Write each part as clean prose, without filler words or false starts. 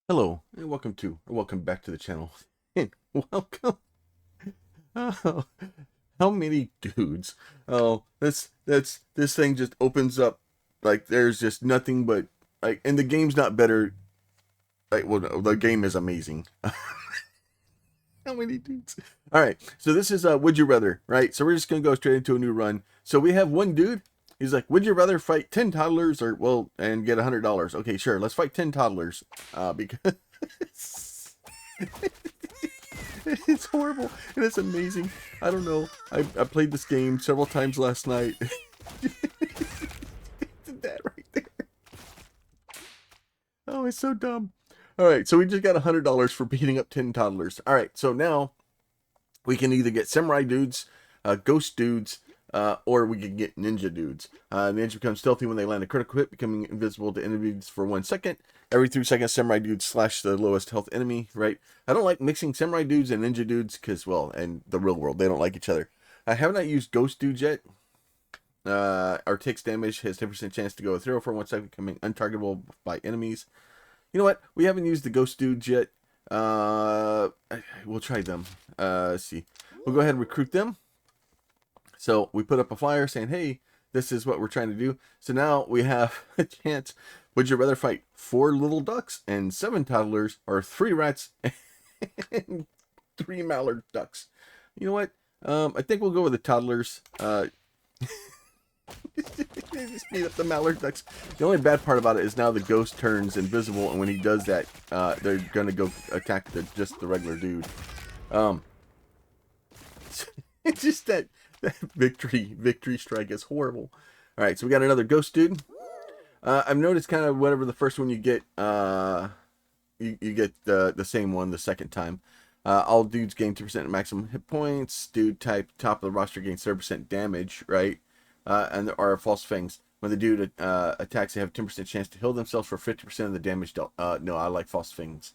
Hello and welcome back to the channel. And welcome. Oh, how many dudes? Oh, this thing just opens up like there's just nothing but like, and the game's not better. Like, well, no, the game is amazing. How many dudes? All right, so this is would you rather, right? So we're just gonna go straight into a new run. So we have one dude. He's like, would you rather fight 10 toddlers or well and get $100? Okay, sure. Let's fight 10 toddlers. Because it's horrible and it's amazing. I don't know. I played this game several times last night. That right there. Oh, it's so dumb. All right, so we just got $100 for beating up 10 toddlers. All right, so now we can either get samurai dudes, ghost dudes, or we can get ninja dudes. Ninja becomes stealthy when they land a critical hit, becoming invisible to enemies for 1 second. Every 3 seconds, samurai dudes slash the lowest health enemy, right? I don't like mixing samurai dudes and ninja dudes because, well, and the real world, they don't like each other. I have not used ghost dudes yet. Our takes damage, has 10% chance to go through for 1 second, becoming untargetable by enemies. You know what? We haven't used the ghost dudes yet. We'll try them. Let's see. We'll go ahead and recruit them. So we put up a flyer saying, hey, this is what we're trying to do. So now we have a chance. Would you rather fight 4 little ducks and 7 toddlers, or 3 rats and 3 mallard ducks? You know what? I think we'll go with the toddlers. Just beat up the mallard ducks. The only bad part about it is now the ghost turns invisible, and when he does that, they're gonna go attack just the regular dude. It's just that victory strike is horrible. All right, so we got another ghost dude. I've noticed kind of whatever the first one you get, you get the same one the second time. All dudes gain 2% maximum hit points. Dude type top of the roster gains 30% damage, right? And there are false fangs. When the dude attacks, they have 10% chance to heal themselves for 50% of the damage dealt. No, I like false fangs.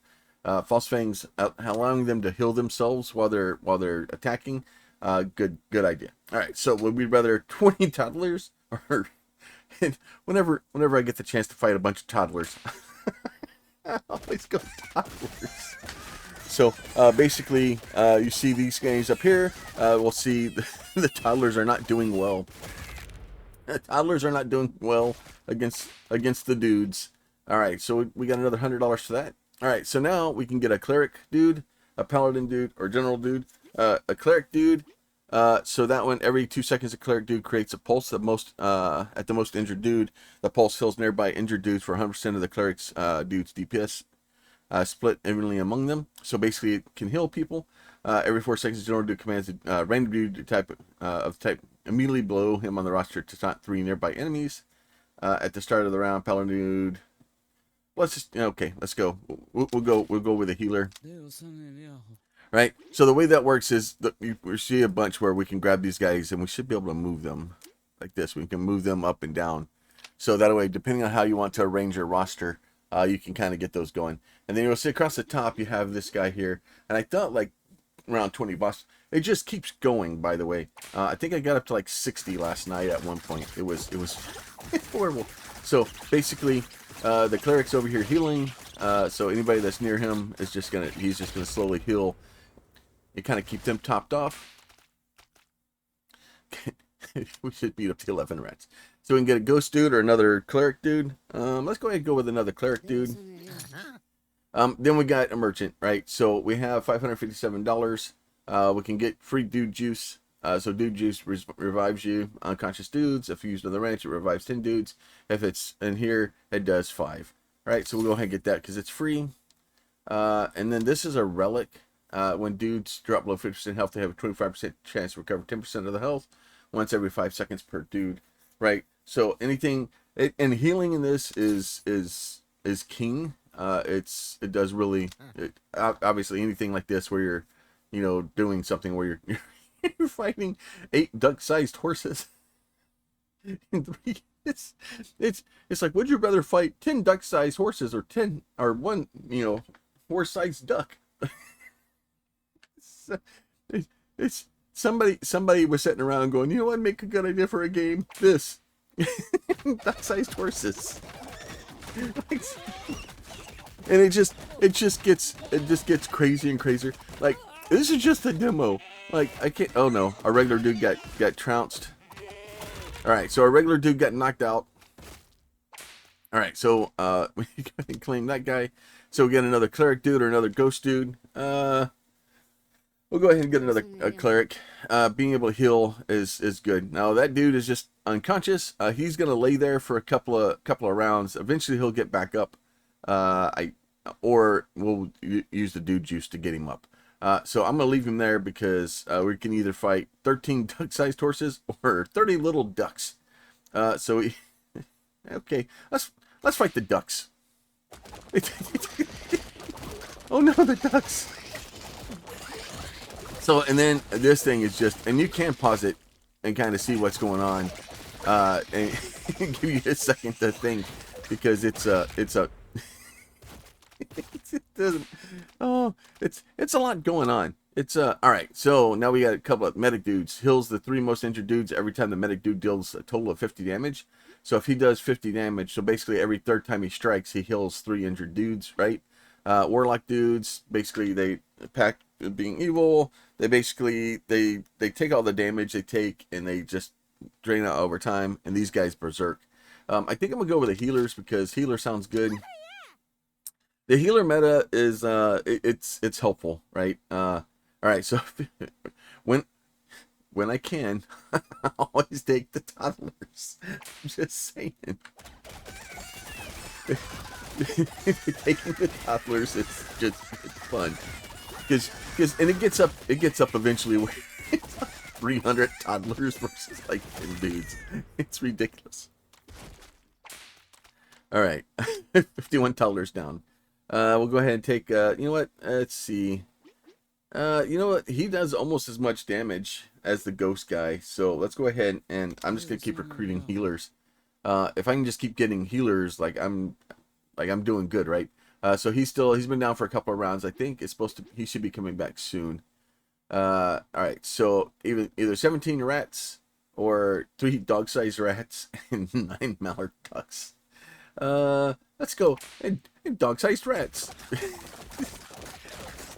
False fangs, allowing them to heal themselves while they're attacking. Good idea. All right, so would we rather 20 toddlers or whenever I get the chance to fight a bunch of toddlers, I always go toddlers. So basically, you see these guys up here. We'll see the toddlers are not doing well. Toddlers are not doing well against the dudes. All right, so we got another $100 for that. All right, so now we can get a cleric dude, a paladin dude, or general dude. A cleric dude. So that one, every 2 seconds, a cleric dude creates a pulse. At the most injured dude, the pulse heals nearby injured dudes for 100% of the cleric's dude's DPS. Split evenly among them. So basically, it can heal people. Every 4 seconds, general dude commands a random dude type immediately below him on the roster to taunt 3 nearby enemies. At the start of the round, paladin dude. Let's go. We'll go with a healer. Right. So the way that works is we see a bunch where we can grab these guys and we should be able to move them like this. We can move them up and down. So that way, depending on how you want to arrange your roster, you can kind of get those going. And then you'll see across the top, you have this guy here. And I thought like around 20 bucks. It just keeps going, by the way. I think I got up to like 60 last night at one point. It was horrible. So basically, the cleric's over here healing. So anybody that's near him is he's just gonna slowly heal. You kind of keep them topped off. We should beat up to 11 rats. So we can get a ghost dude or another cleric dude. Let's go ahead and go with another cleric dude. Then we got a merchant, right? So we have $557. We can get free dude juice. So dude juice revives you unconscious dudes. If used on the ranch, it revives 10 dudes. If it's in here, it does 5. Right? So we'll go ahead and get that because it's free. And then this is a relic. When dudes drop below 50% health, they have a 25% chance to recover 10% of the health once every 5 seconds per dude. Right? So anything, and healing in this is king. It does really, obviously anything like this where you're, doing something where you're fighting 8 duck-sized horses. In 3, it's like, would you rather fight 10 duck-sized horses or 1, horse-sized duck? It's somebody was sitting around going, you know what, make a good idea for a game? This duck-sized horses. and it just gets crazier and crazier. Like, this is just a demo. Like, I can't. Oh no, our regular dude got trounced. All right, so our regular dude got knocked out. All right, so we can claim that guy. So we get another cleric dude or another ghost dude. We'll go ahead and get another cleric. Being able to heal is good. Now that dude is just unconscious. He's gonna lay there for a couple of rounds. Eventually he'll get back up. Or we'll use the dude juice to get him up. So I'm gonna leave him there because we can either fight 13 duck-sized horses or 30 little ducks. Okay, let's fight the ducks. Oh no, the ducks. So, and then this thing is just, and you can pause it and kind of see what's going on, and give you a second to think, because it's a a lot going on. All right, so now we got a couple of medic dudes. Heals the 3 most injured dudes every time the medic dude deals a total of 50 damage. So if he does 50 damage, so basically every 3rd time he strikes, he heals 3 injured dudes, right? Warlock dudes, basically they pack being evil. They basically, they take all the damage they take and they just drain out over time. And these guys berserk. I think I'm gonna go with the healers because healer sounds good. The healer meta is it's helpful, right? All right, so when I can, I always take the toddlers. I'm just saying. Taking the toddlers, it's fun. Because and it gets up eventually where it's like 300 toddlers versus like 10 dudes. It's ridiculous. All right, 51 toddlers down. We'll go ahead and take. You know what? Let's see. You know what? He does almost as much damage as the ghost guy. So let's go ahead and I'm just gonna keep recruiting healers. If I can just keep getting healers, I'm doing good, right? So he's been down for a couple of rounds. I think he should be coming back soon. All right, so either 17 rats or 3 dog-sized rats and 9 mallard ducks. Let's go and dog-sized rats.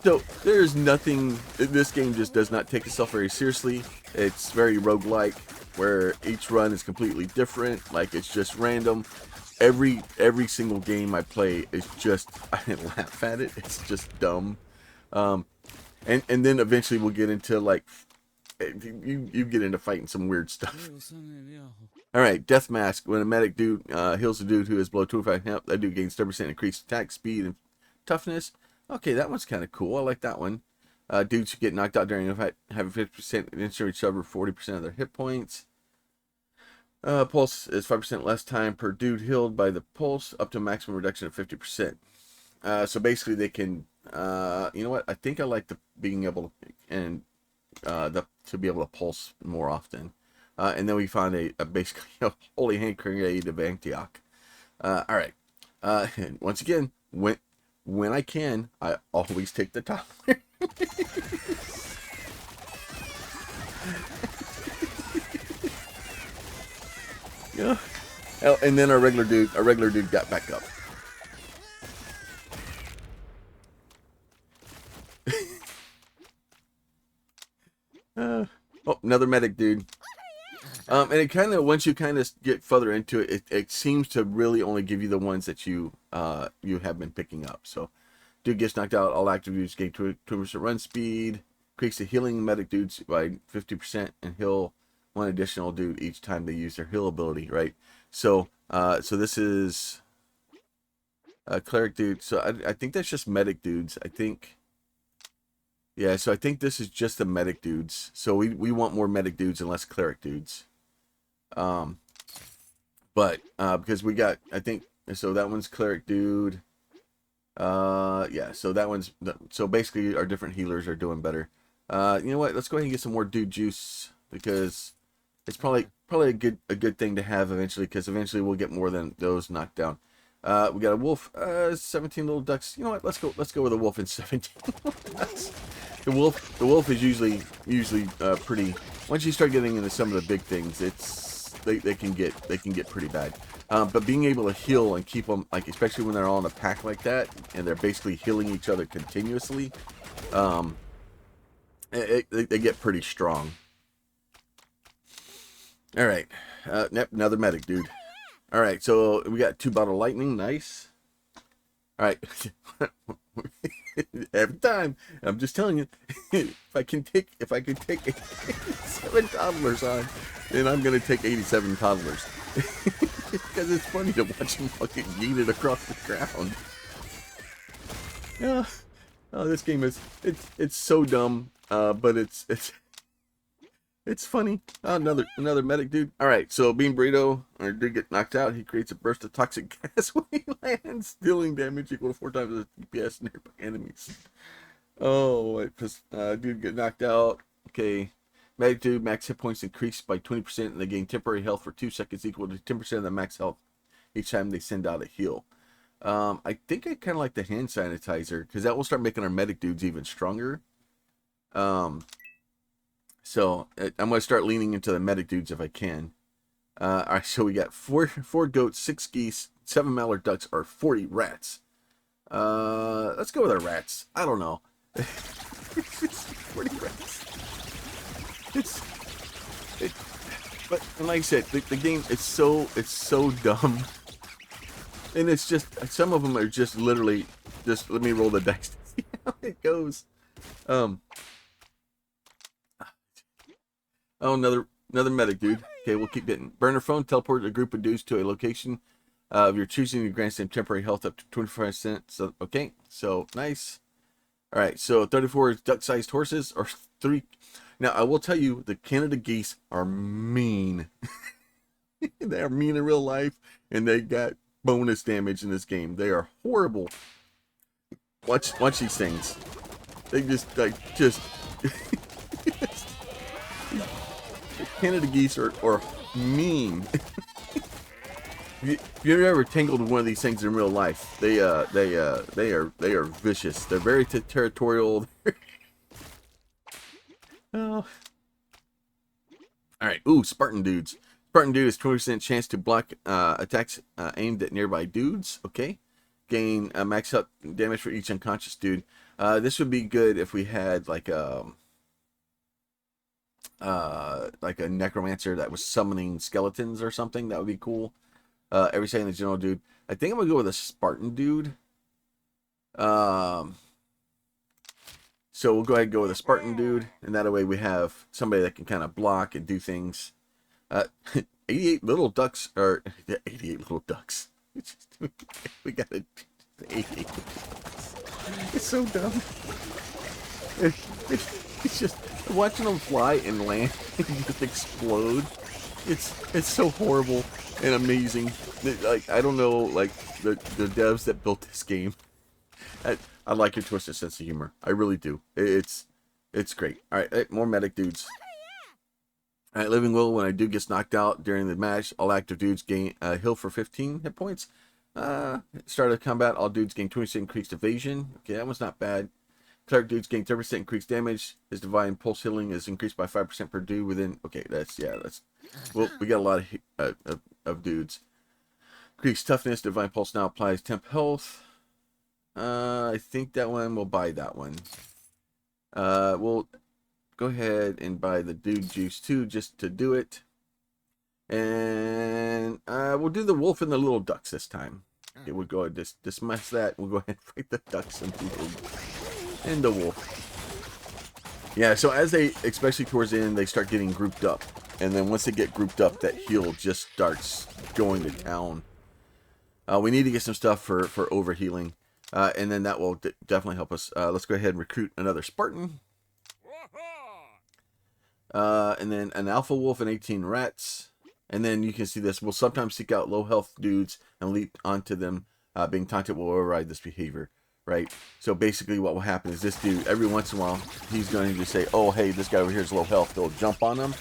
So there's nothing. This game just does not take itself very seriously. It's very roguelike, where each run is completely different. Like, it's just random. Every single game I play is just, I laugh at it. It's just dumb. And then eventually we'll get into like, you get into fighting some weird stuff. All right, death mask. When a medic dude heals a dude who is below 25 health, that dude gains 30% increased attack speed and toughness. Okay, that one's kind of cool. I like that one. Dudes who get knocked out during a fight have a 50% instant recover 40% of their hit points. Pulse is 5% less time per dude healed by the pulse, up to a maximum reduction of 50%. So basically they can, you know what? I think I like being able to, to be able to pulse more often. And then we found basically a holy hand grenade of Antioch. All right. And once again, when I can, I always take the top. Yeah. Oh, and then our regular dude got back up. Oh, another medic dude. And it kind of, once you kind of get further into it, it seems to really only give you the ones that you have been picking up. So, dude gets knocked out. All active dudes gain 2% run speed. Increase the healing medic dudes by 50% and heal 1 additional dude each time they use their heal ability. Right. So, so this is a cleric dude. So I think that's just medic dudes. I think. Yeah. So I think this is just the medic dudes. So we want more medic dudes and less cleric dudes. But because we got, I think, so that one's cleric dude. Yeah, so that one's, so basically our different healers are doing better. You know what, let's go ahead and get some more dude juice, because it's probably a good thing to have eventually, because eventually we'll get more than those knocked down. We got a wolf, 17 little ducks. You know what, let's go with a wolf and 17 little ducks. The wolf is usually pretty, once you start getting into some of the big things, they can get pretty bad. But being able to heal and keep them, like, especially when they're all in a pack like that and they're basically healing each other continuously, they get pretty strong. All right, another medic, dude. All right, so we got 2 bottle lightning, nice. All right, every time I'm just telling you, if I can take 87 toddlers on, then I'm gonna take 87 toddlers because it's funny to watch them fucking yeet it across the ground. Yeah, oh, this game is it's so dumb, but it's funny. Oh, another medic, dude. All right, so Bean Burrito did get knocked out. He creates a burst of toxic gas when he lands, dealing damage equal to 4 times the DPS nearby enemies. Oh, dude get knocked out. Okay, medic dude, max hit points increased by 20%, and they gain temporary health for 2 seconds, equal to 10% of the max health each time they send out a heal. I think I kind of like the hand sanitizer because that will start making our medic dudes even stronger. So I'm going to start leaning into the medic dudes if I can. All right, so we got 4 goats, 6 geese, 7 mallard ducks, or 40 rats. Let's go with our rats. I don't know. 40 rats. But like I said, the game it's so dumb, and it's just some of them are just literally just let me roll the dice to see how it goes. Oh, another medic, dude. Okay, we'll keep getting. Burner phone, teleport a group of dudes to a location of your choosing to grant them temporary health up to 25%. So, okay, so nice. All right, so 34 duck-sized horses or 3. Now, I will tell you, the Canada geese are mean. They are mean in real life, and they got bonus damage in this game. They are horrible. Watch these things. They just Canada geese are mean. If you've ever tangled with one of these things in real life, they are vicious. They're very territorial. Oh. All right. Ooh, Spartan dudes. Spartan dude has 20% chance to block attacks aimed at nearby dudes. Okay. Gain max health damage for each unconscious dude. This would be good if we had like a necromancer that was summoning skeletons or something. That would be cool. Every second the general dude. I think I'm gonna go with a Spartan dude. So we'll go ahead and go with a Spartan dude, and that way we have somebody that can kind of block and do things. 88 little ducks, or 88 little ducks. We got 88 little ducks. It's so dumb. It's just watching them fly and land and just explode. It's so horrible and amazing. Like, I don't know, like the devs that built this game. I like your twisted sense of humor. I really do. It's great. All right, more medic dudes. All right, Living Will. When a dude gets knocked out during the match, all active dudes gain heal for 15 hit points. Start of combat, all dudes gain 20% increased evasion. Okay, that one's not bad. Cleric dudes gain 30% increased damage. His divine pulse healing is increased by 5% per dude within. Okay, that's. Well, we got a lot of dudes. Increased toughness. Divine pulse now applies temp health. I think that one, we'll buy that one. We'll go ahead and buy the dude juice too, just to do it. And we'll do the wolf and the little ducks this time. Okay, we'll go ahead and dismiss that. We'll go ahead and fight the ducks and the wolf. Yeah, so as they, especially towards the end, they start getting grouped up. And then once they get grouped up, that heal just starts going to town. We need to get some stuff for overhealing. And then that will definitely help us. Let's go ahead and recruit another Spartan. And then an Alpha Wolf and 18 Rats. And then you can see this. We'll sometimes seek out low health dudes and leap onto them. Being taunted will override this behavior. Right? So basically what will happen is this dude, every once in a while, he's going to say, oh, hey, this guy over here is low health. They'll jump on him.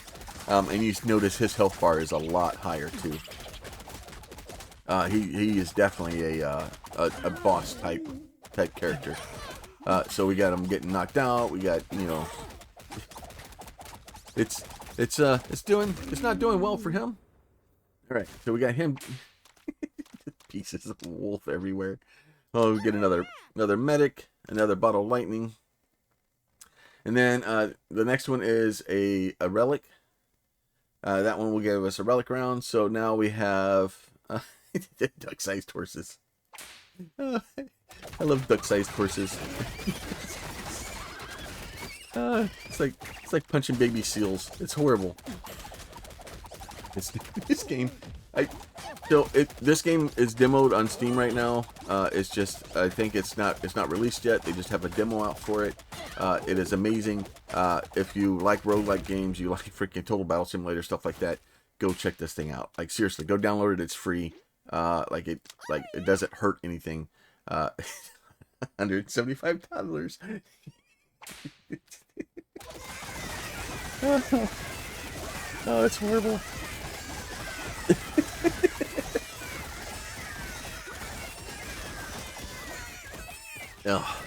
And you notice his health bar is a lot higher too. He is definitely a boss type character. So we got him getting knocked out. We got, you know, it's not doing well for him. right, so we got him. Pieces of wolf everywhere. Oh, we get another medic, another bottle of lightning. And then the next one is a relic. That one will give us a relic round. So now we have duck-sized horses. I love duck-sized horses. It's like punching baby seals. It's horrible. This game, this game is demoed on Steam right now. It's just, I think it's not released yet. They just have a demo out for it. It is amazing. If you like roguelike games, you like freaking Total Battle Simulator, stuff like that, go check this thing out. Like, seriously, go download it. It's free. It doesn't hurt anything. 175 toddlers. Oh, it's horrible. Oh.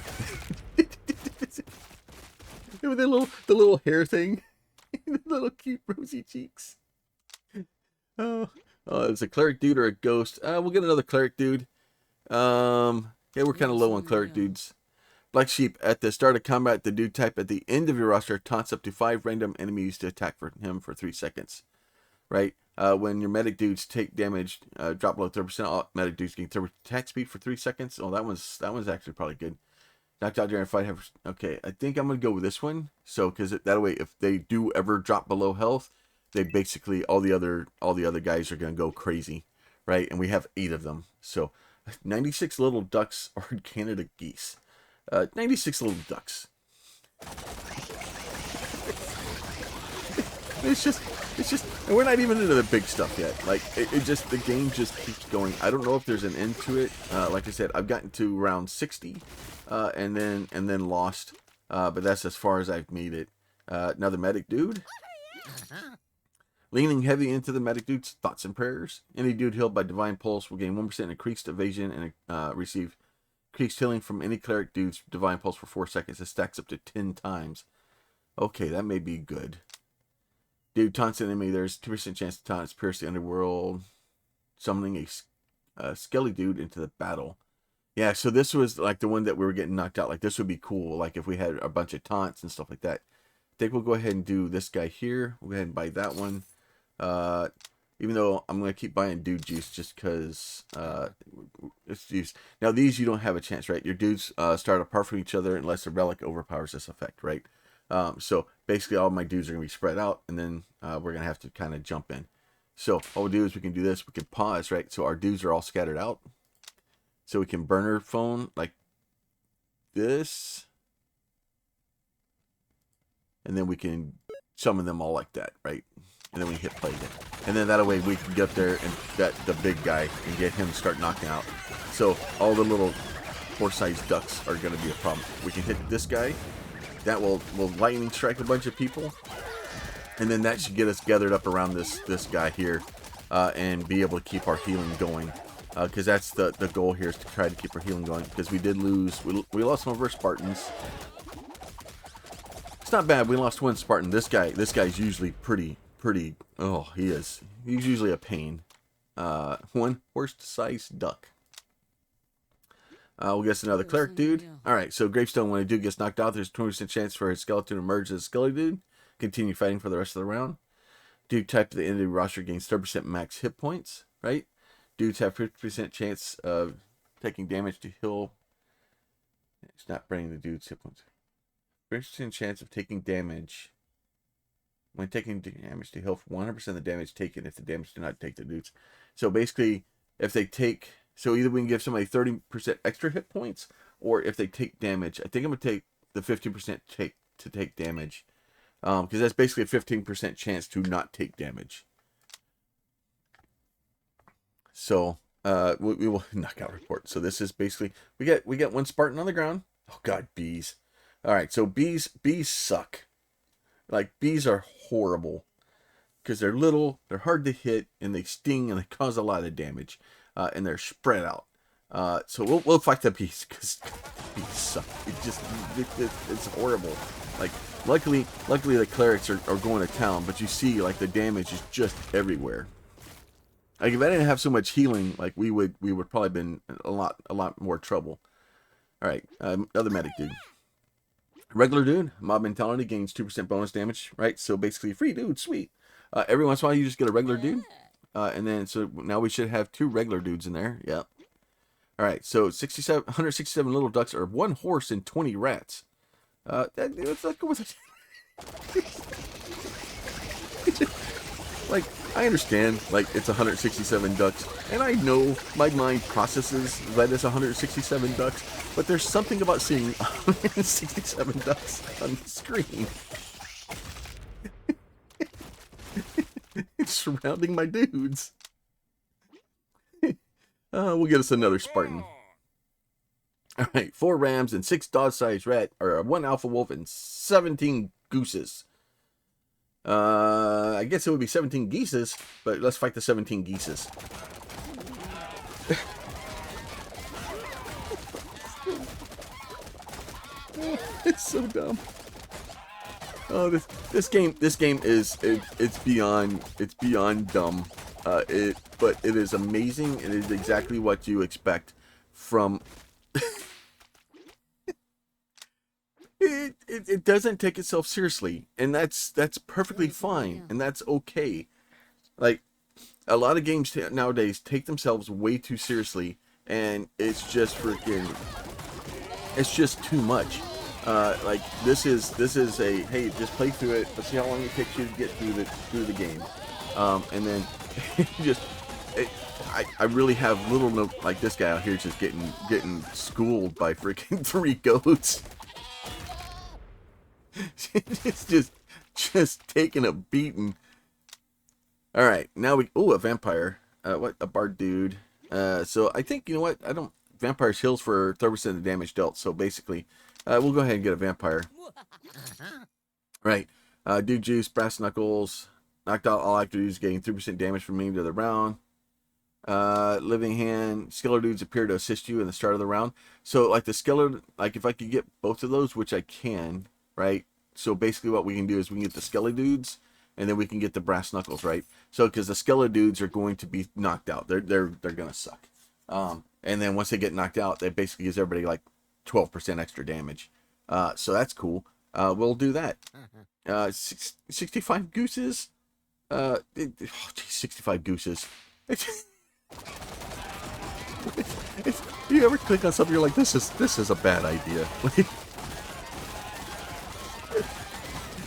With the little hair thing. The little cute rosy cheeks. Oh, it's a cleric dude or a ghost. We'll get another cleric dude. Yeah, we're kind of low on cleric dudes. Black Sheep, at the start of combat, the dude type at the end of your roster taunts up to 5 random enemies to attack him for 3 seconds. Right? When your medic dudes take damage, drop below 30%, all medic dudes gain 30 attack speed for 3 seconds. Oh, that one's actually probably good. Knocked out during a fight. Okay, I think I'm gonna go with this one. So, because that way, if they do ever drop below health, they basically all the other guys are gonna go crazy, right? And we have 8 of them. So, 96 little ducks or Canada geese. 96 little ducks. It's just, and we're not even into the big stuff yet. Like, the game just keeps going. I don't know if there's an end to it. Like I said, I've gotten to round 60, and then lost. But that's as far as I've made it. Another medic dude. Leaning heavy into the medic dude's thoughts and prayers. Any dude healed by Divine Pulse will gain 1% increased evasion and receive increased healing from any cleric dude's Divine Pulse for 4 seconds. It stacks up to 10 times. Okay, that may be good. Dude taunts an enemy. There's 2% chance to taunt, pierce the underworld, summoning a skelly dude into the battle. Yeah, so this was like the one that we were getting knocked out. Like, this would be cool. Like, if we had a bunch of taunts and stuff like that. I think we'll go ahead and do this guy here. We'll go ahead and buy that one. Even though I'm going to keep buying dude juice just because it's juice. Now, these you don't have a chance, right? Your dudes start apart from each other unless a relic overpowers this effect, right? So basically all my dudes are going to be spread out, and then we're going to have to kind of jump in. So all we do is we can do this. We can pause, right? So our dudes are all scattered out. So we can burner phone like this. And then we can summon them all like that, right? And then we hit play again. And then that way we can get there and get the big guy and get him to start knocking out. So all the little horse-sized ducks are going to be a problem. We can hit this guy. That will lightning strike a bunch of people. And then that should get us gathered up around this guy here and be able to keep our healing going. Because that's the goal here, is to try to keep our healing going. Because we did lose, we lost some of our Spartans. It's not bad, we lost 1 Spartan. This guy's usually pretty, oh, he's usually a pain. 1 horse-sized duck. We'll guess another cleric dude. Alright, so Gravestone, when a dude gets knocked out, there's a 20% chance for his skeleton to emerge as a skelly dude. Continue fighting for the rest of the round. Dude type at the end of the roster gains 30% max hit points, right? Dudes have 50% chance of taking damage to heal. It's not bringing the dude's hit points. 50% chance of taking damage. When taking damage to heal 100% of the damage taken if the damage do not take the dudes. So basically, if they take... So either we can give somebody 30% extra hit points, or if they take damage, I think I'm going to take the 50% to take damage. Because that's basically a 15% chance to not take damage. So, we will knockout report. So this is basically, we get 1 Spartan on the ground. Oh god, bees. Alright, so bees suck. Like, bees are horrible. Because they're little, they're hard to hit, and they sting, and they cause a lot of damage. And they're spread out. So we'll fight the bees, because bees suck. It's horrible. Like, luckily the clerics are going to town, but you see, like, the damage is just everywhere. Like if I didn't have so much healing, like we would probably been a lot more trouble. All right, other medic dude. Regular dude, mob mentality gains 2% bonus damage, right? So basically free dude, sweet. Every once in a while you just get a regular dude. And then so now we should have 2 regular dudes in there. Yep. All right, so 167 little ducks are 1 horse and 20 rats. Let's go with it. Like, I understand, like, it's 167 ducks, and I know my mind processes that it's 167 ducks, but there's something about seeing 167 ducks on the screen. It's surrounding my dudes. We'll get us another Spartan. All right, 4 rams and 6 dog-sized rat, or 1 alpha wolf and 17 gooses. I guess it would be 17 geeses, but let's fight the 17 geeses. It's so dumb. Oh, this game is it's beyond dumb. But it is amazing. It is exactly what you expect from. It doesn't take itself seriously, and that's perfectly fine, and that's okay. Like a lot of games nowadays take themselves way too seriously, and it's just freaking. It's just too much. Like this is a hey, just play through it. Let's see how long it takes you to get through the game, and then just. I really have little no like this guy out here just getting schooled by freaking 3 goats. It's just taking a beating. All right, now a vampire. What a bard dude. So I think you know what vampires heals for 30% of the damage dealt. So basically, we'll go ahead and get a vampire. Right, dude juice, brass knuckles, knocked out all active dudes, getting 3% damage from me to the round. Living hand, skeleton dudes appear to assist you in the start of the round. So like the skeleton, like if I could get both of those, which I can, right? So basically what we can do is we can get the skeleton dudes, and then we can get the brass knuckles, right? So because the skeleton dudes are going to be knocked out, they're gonna suck. And then once they get knocked out, that basically gives everybody like 12% extra damage. So that's cool. We'll do that. 65 gooses. 65 gooses. You ever click on something you're like, this is a bad idea.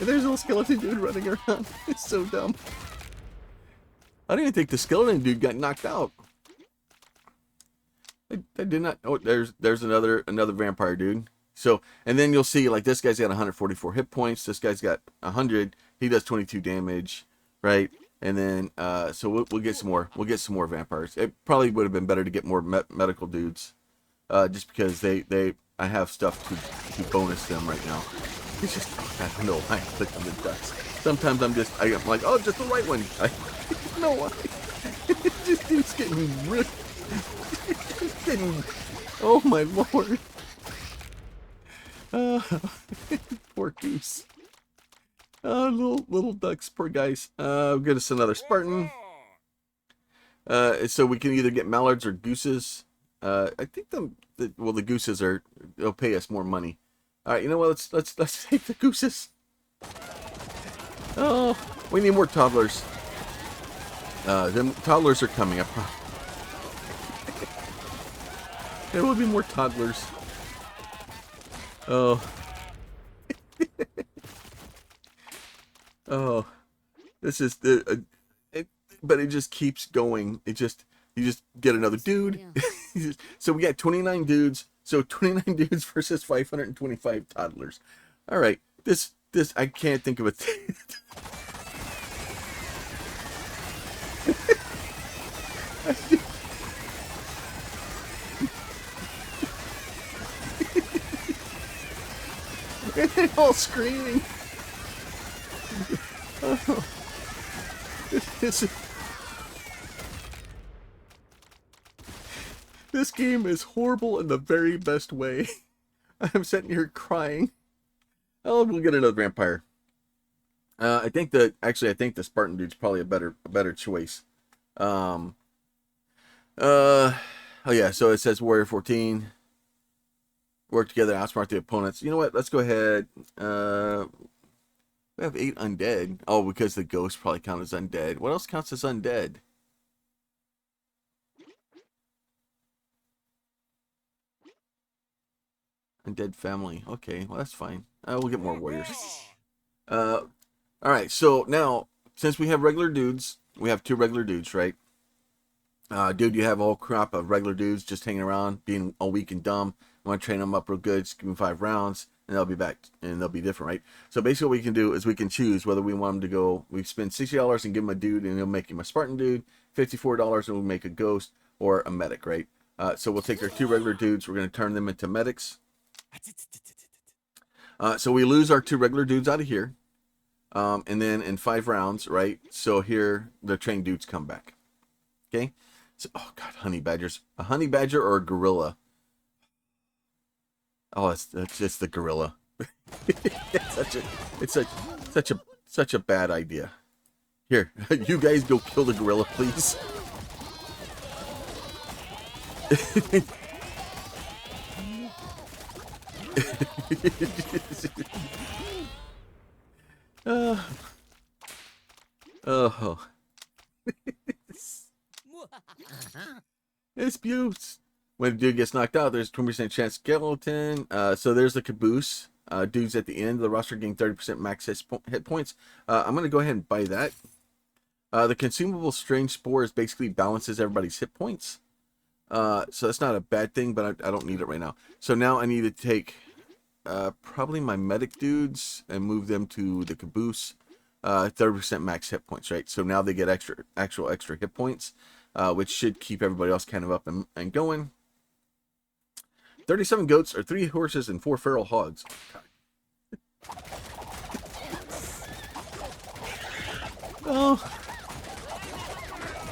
And there's a little skeleton dude running around. It's so dumb. I didn't even think the skeleton dude got knocked out. I did not. Oh, there's another vampire dude. So, and then you'll see like this guy's got 144 hit points. This guy's got 100. He does 22 damage, right? And then, so we'll get some more. We'll get some more vampires. It probably would have been better to get more medical dudes, just because I have stuff to bonus them right now. It's just I don't know why I click on the ducks. Sometimes I'm like, oh, just the right one. I don't know why. Just dude's getting really, oh my lord. Poor goose. Little ducks, poor guys. Get us another Spartan. So we can either get mallards or gooses. I think the gooses they'll pay us more money. All right, you know what? Let's take the gooses. Oh, we need more toddlers. Then toddlers are coming up. There will be more toddlers. Oh. Oh, this is but it just keeps going. You just get another dude. Yeah. So we got 29 dudes. So 29 dudes versus 525 toddlers. All right, this I can't think of a thing. And they're all screaming. Oh. This game is horrible in the very best way. I'm sitting here crying. Oh, we'll get another vampire. I think the Spartan dude's probably a better choice. Um, oh yeah, so it says Warrior 14. Work together, outsmart the opponents. You know what? Let's go ahead. We have 8 undead. Oh, because the ghosts probably count as undead. What else counts as undead? Undead family. Okay, well that's fine. We'll get more warriors. All right. So now, since we have regular dudes, we have 2 regular dudes, right? Dude, you have a whole crop of regular dudes just hanging around, being all weak and dumb. I want to train them up real good. Just give them 5 rounds, and they'll be back, and they'll be different, right? So basically, what we can do is we can choose whether we want them to go. We spend $60 and give them a dude, and he'll make him a Spartan dude. $54, and we'll make a ghost or a medic, right? So we'll take our 2 regular dudes. We're going to turn them into medics. So we lose our 2 regular dudes out of here, and then in 5 rounds, right? So here the trained dudes come back. Okay. So, oh god, honey badgers. A honey badger or a gorilla? Oh, it's just the gorilla. it's such a bad idea. Here, you guys go kill the gorilla, please. Oh. It's abuse. When a dude gets knocked out, there's a 20% chance skeleton. So there's the caboose. Dudes at the end of the roster gain 30% max hit points. I'm going to go ahead and buy that. The consumable strange spores basically balances everybody's hit points. So that's not a bad thing, but I don't need it right now. So now I need to take probably my medic dudes and move them to the caboose. 30% max hit points, right? So now they get actual extra hit points, which should keep everybody else kind of up and going. 37 goats or 3 horses and 4 feral hogs. Oh,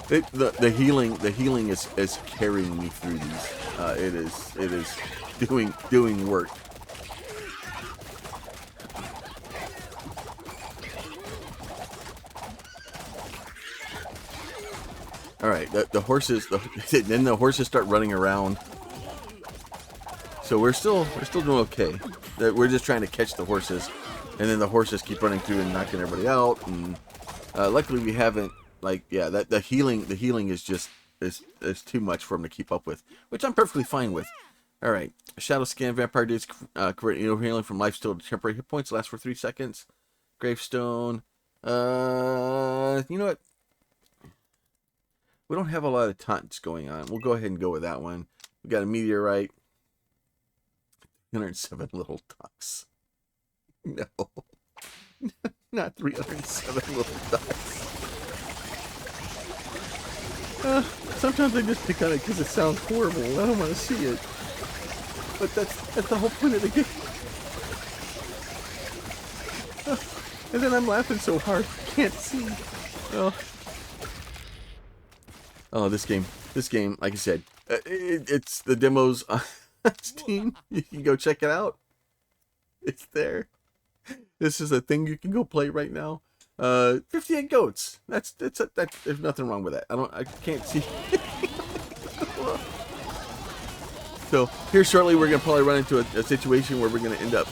the healing is carrying me through these. It is doing work. All right, the horses. Then the horses start running around. So we're still doing okay. We're just trying to catch the horses, and then the horses keep running through and knocking everybody out. And luckily we haven't the healing is just is too much for them to keep up with, which I'm perfectly fine with. All right, shadow scan vampire dudes convert healing from life steal to temporary hit points. Lasts for 3 seconds. Gravestone. You know what? We don't have a lot of taunts going on. We'll go ahead and go with that one. We got a meteorite. 307 little ducks. No. Not 307 little ducks. Sometimes I just pick on it because it sounds horrible. I don't want to see it. But that's the whole point of the game. And then I'm laughing so hard I can't see. Oh, this game, like I said, it's the demos on Steam. You can go check it out. It's there. This is a thing you can go play right now. 58 goats. That's there's nothing wrong with that. I can't see. So here shortly we're gonna probably run into a situation where we're gonna end up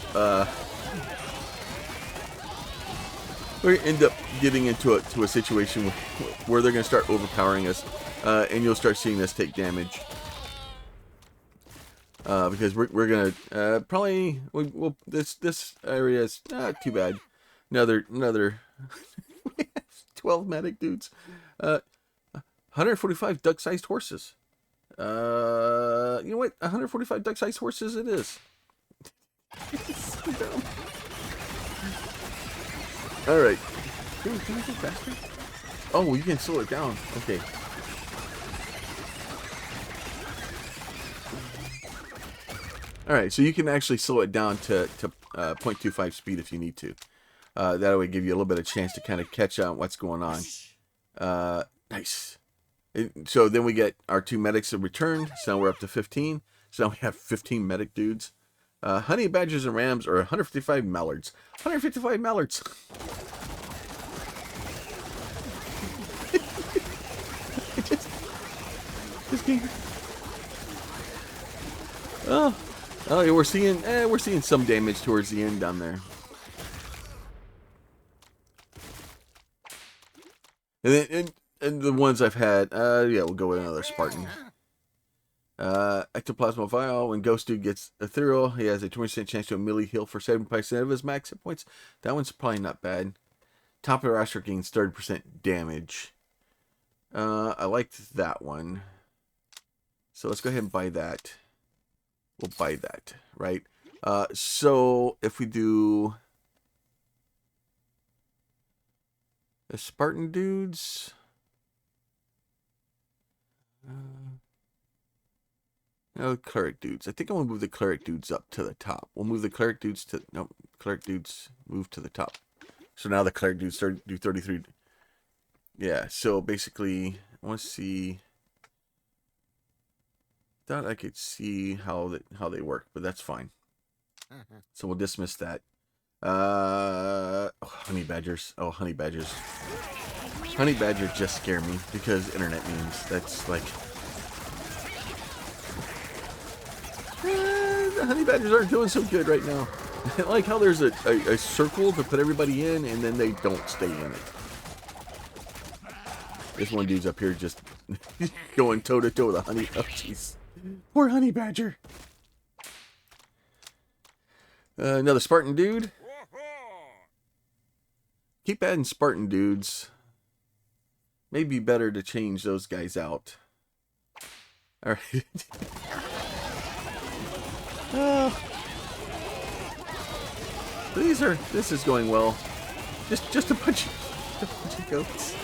getting into a situation where they're gonna start overpowering us, and you'll start seeing us take damage. Because we're gonna probably this area is not too bad. Another 12 medic dudes. 145 duck-sized horses. You know what? 145 duck-sized horses it is. So dumb. All right. Can we go faster? Oh, you can slow it down. Okay. All right, so you can actually slow it down to 0.25 speed if you need to. That would give you a little bit of chance to kind of catch on what's going on. Nice. So then we get our 2 medics have returned. So now we're up to 15. So now we have 15 medic dudes. Honey badgers and rams are 155 mallards. 155 mallards. this game. Oh, yeah, we're seeing some damage towards the end down there. And then and the ones I've had, yeah, we'll go with another Spartan. Ectoplasma Vial. When Ghost Dude gets Ethereal, he has a 20% chance to a melee heal for 70% of his max hit points. That one's probably not bad. Top of the Asher gains 30% damage. I liked that one. So let's go ahead and buy that. We'll buy that, right? So if we do the Spartan dudes, no, cleric dudes. I think I'm gonna move the cleric dudes up to the top. We'll move the cleric dudes to cleric dudes move to the top. So now the cleric dudes do 33. Yeah. So basically, I want to see. Thought I could see how they work, but that's fine. So we'll dismiss that. Honey badgers. Oh, honey badgers. Honey badger just scare me because internet memes. That's like the honey badgers aren't doing so good right now. I like how there's a circle to put everybody in, and then they don't stay in it. This one dude's up here just going toe to toe with a honey. Oh, jeez. Poor honey badger. Another Spartan dude. Keep adding Spartan dudes. Maybe better to change those guys out. All right. This is going well. Just a bunch of goats.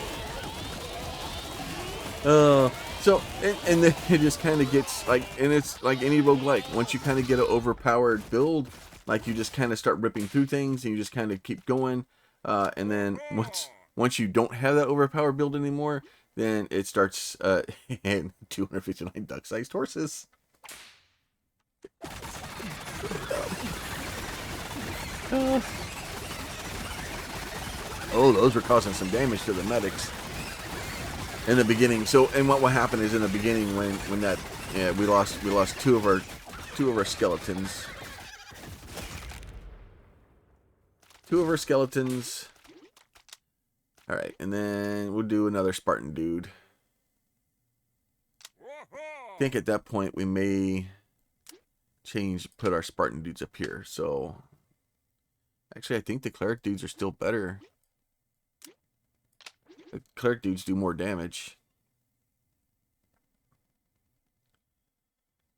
So, and then it just kind of gets like, and it's like any roguelike. Once you kind of get an overpowered build, like you just kind of start ripping through things and you just kind of keep going. And then once you don't have that overpowered build anymore, then it starts, and 259 duck-sized horses. Oh, those were causing some damage to the medics in the beginning. So, and what will happen is in the beginning when that, yeah, we lost two of our skeletons. Two of our skeletons. All right, and then we'll do another Spartan dude. I think at that point we may put our Spartan dudes up here. So, actually, I think the cleric dudes are still better. The cleric dudes do more damage.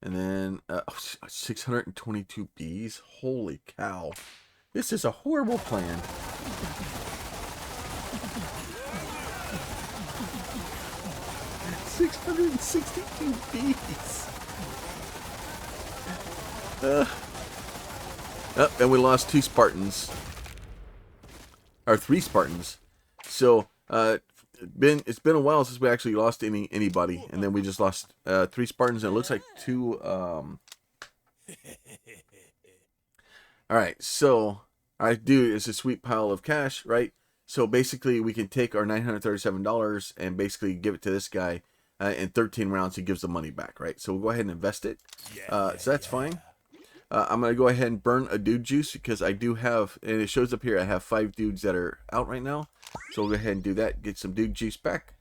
And then 622 bees. Holy cow. This is a horrible plan. $662 bees. And we lost 2 Spartans. Or 3 Spartans. So it's been a while since we actually lost anybody, and then we just lost 3 Spartans, and it looks like 2. All right, so I do is a sweet pile of cash, right? So basically, we can take our $937 and basically give it to this guy. In 13 rounds, he gives the money back, right? So we'll go ahead and invest it. So that's fine. I'm going to go ahead and burn a dude juice because I do have, and it shows up here, I have 5 dudes that are out right now. So we'll go ahead and do that, get some dude juice back.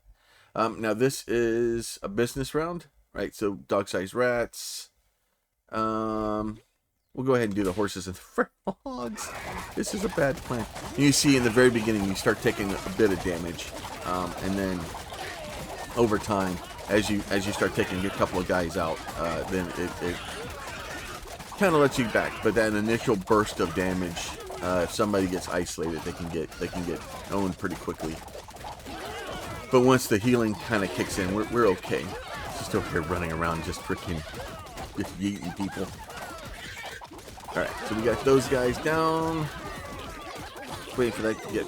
Now this is a business round, right? So dog-sized rats. We'll go ahead and do the horses and the frogs. This is a bad plan. You see in the very beginning, you start taking a bit of damage. And then over time, as you start taking a couple of guys out, then it kind of lets you back. But that initial burst of damage, if somebody gets isolated, they can get owned pretty quickly. But once the healing kind of kicks in, we're okay. Just over here running around, just freaking just yeeting people. All right, so we got those guys down. Wait for that to get.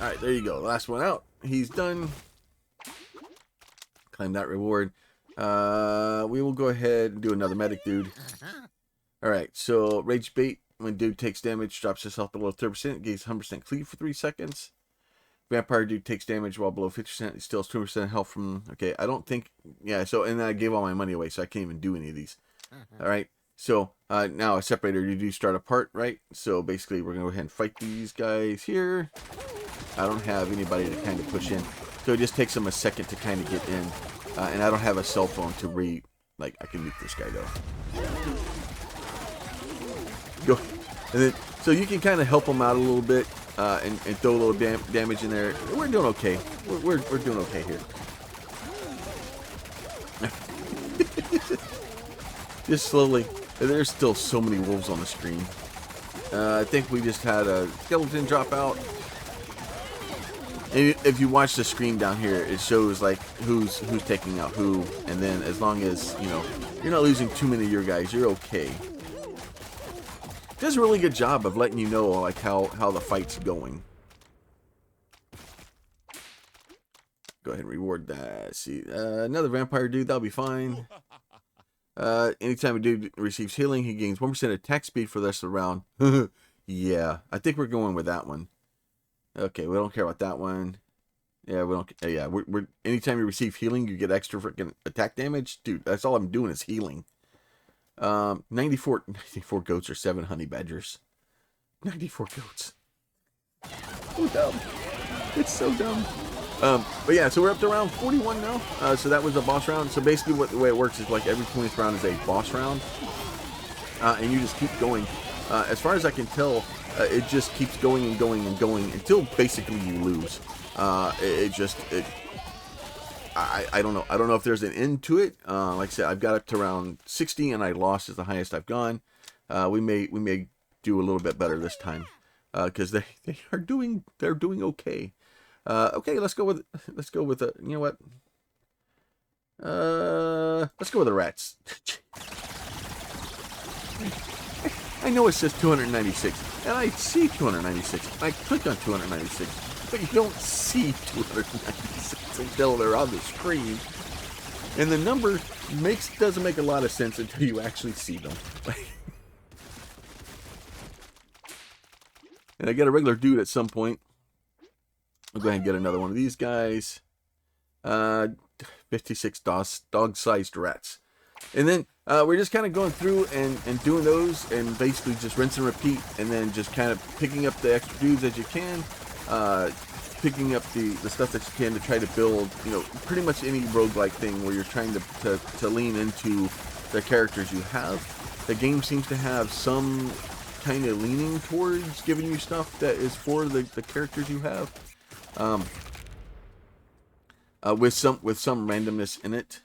All right, there you go. Last one out. He's done. Claim that reward. We will go ahead and do another medic dude. All right, so rage bait. When dude takes damage, drops his health below 30%, gains 100% cleave for 3 seconds. Vampire dude takes damage while below 50%. He steals 2% health from... Okay, I don't think... Yeah, so... And I gave all my money away, so I can't even do any of these. Alright, so now a separator. You do start apart, right? So basically, we're going to go ahead and fight these guys here. I don't have anybody to kind of push in. So it just takes them a second to kind of get in. And I don't have a cell phone to Like, I can nuke this guy, though. Go. And then... So you can kind of help them out a little bit. And throw a little damage in there. We're doing okay. We're doing okay here. Just slowly. There's still so many wolves on the screen. I think we just had a skeleton drop out. And if you watch the screen down here, it shows like who's taking out who, and then as long as you're not losing too many of your guys, you're okay. Does a really good job of letting you know like how the fight's going. Go ahead and reward that. See, another vampire dude, that'll be fine. Anytime a dude receives healing, he gains 1% attack speed for the rest of the round. Yeah, I think we're going with that one. Okay, we don't care about that one. Yeah, we don't. Yeah, we're anytime you receive healing, you get extra freaking attack damage, dude. That's all I'm doing is healing. 94 goats or 7 honey badgers. 94 goats. So dumb. It's so dumb. But yeah, so we're up to round 41 now. So that was a boss round. So basically the way it works is like every 20th round is a boss round. And you just keep going. As far as I can tell, it just keeps going and going and going until basically you lose. I don't know. I don't know if there's an end to it. Like I said, I've got up to round 60 and I lost is the highest I've gone. We may do a little bit better this time because they're doing okay. Okay, let's go with you know what? Let's go with the rats. I know it says 296, and I see 296. I click on 296, but you don't see 296 until they're on the screen. And the number doesn't make a lot of sense until you actually see them. And I get a regular dude at some point. I'll go ahead and get another one of these guys. 56 dog-sized rats. And then we're just kind of going through and doing those and basically just rinse and repeat, and then just kind of picking up the extra dudes as you can, picking up the stuff that you can to try to build, pretty much any roguelike thing where you're trying to lean into the characters you have. The game seems to have some kind of leaning towards giving you stuff that is for the characters you have, with some randomness in it.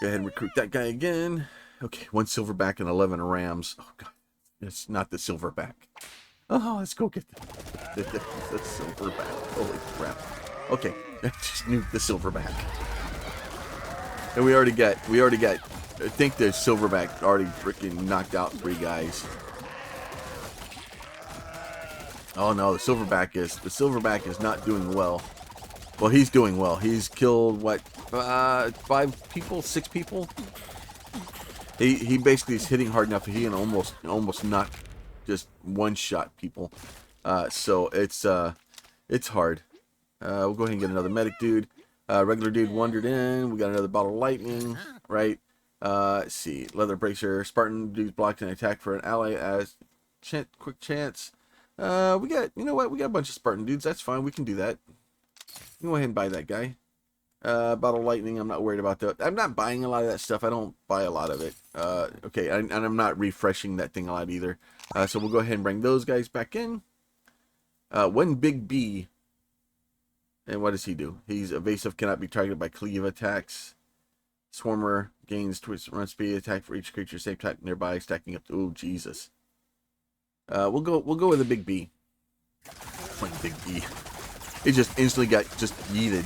Go ahead and recruit that guy again. Okay, 1 silverback and 11 rams. Oh god, it's not the silverback. Oh, let's go get the silverback. Holy crap. Okay, just nuke the silverback. And we already got, I think the silverback already freaking knocked out 3 guys. Oh no, the silverback is not doing well. Well, he's doing well. He's killed what, 5 people, 6 people. He basically is hitting hard enough that he can almost knock just one-shot people. So it's hard. We'll go ahead and get another medic dude. Regular dude wandered in. We got another bottle of lightning, right? Let's see, leather bracer. Spartan dude's blocked an attack for an ally as quick chance. We got, you know what? We got a bunch of Spartan dudes. That's fine. We can do that. Go ahead and buy that guy. Bottle of lightning. I'm not worried about that. I'm not buying a lot of that stuff. I don't buy a lot of it. Okay, and I'm not refreshing that thing a lot either. So we'll go ahead and bring those guys back in. 1 big B. And what does he do? He's evasive, cannot be targeted by cleave attacks. Swarmer gains twist run speed, attack for each creature same type nearby, stacking up to, oh Jesus. We'll go with a big B. One big B. It just instantly got just yeeted.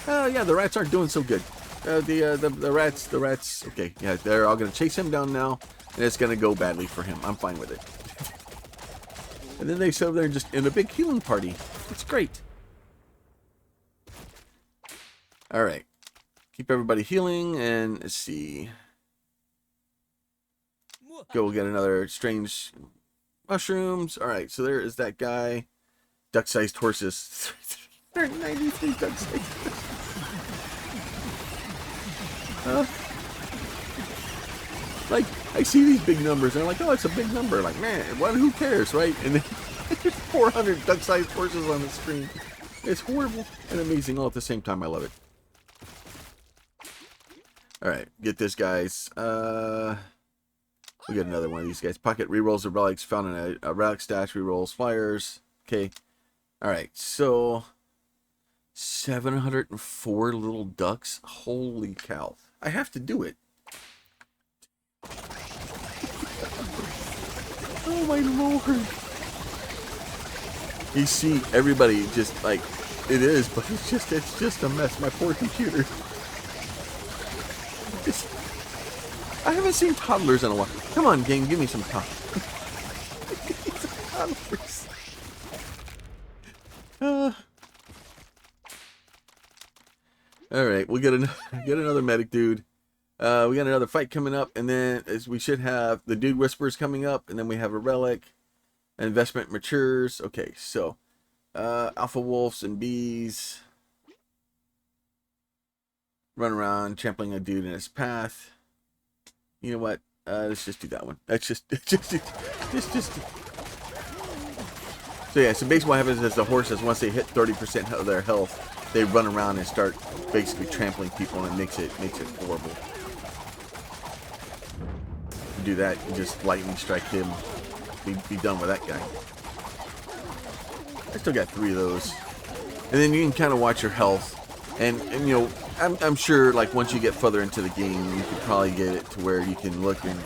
Yeah, the rats aren't doing so good. The rats. Okay, yeah, they're all gonna chase him down now, and it's gonna go badly for him. I'm fine with it. And then they sit over there just in a big healing party. It's great. All right, keep everybody healing, and let's see. Go get another strange mushrooms. All right, so there is that guy. duck-sized horses. 93 duck-sized horses. Like, I see these big numbers, and I'm like, oh, it's a big number. Like, man, who cares, right? And then there's 400 duck-sized horses on the screen. It's horrible and amazing all at the same time. I love it. All right, get this, guys. We got another one of these guys. Pocket rerolls of relics found in a relic stash. Rerolls flyers. Okay. All right, so 704 little ducks. Holy cow! I have to do it. Oh my lord! You see, everybody just like it is, but it's just a mess. My poor computer. I haven't seen toddlers in a while. Come on, game, give me some toddlers. All right, we'll get another medic dude. We got another fight coming up, and then we should have the dude whispers coming up, and then we have a relic. Investment matures. Okay, so alpha wolves and bees run around trampling a dude in his path. You know what? Let's just do that one. That's just so yeah. So basically, what happens is the horses, once they hit 30% of their health, they run around and start basically trampling people, and it makes it horrible. Do that and just lightning strike him. Be done with that guy. I still got 3 of those, and then you can kind of watch your health, and you know, I'm sure like once you get further into the game, you could probably get it to where you can look and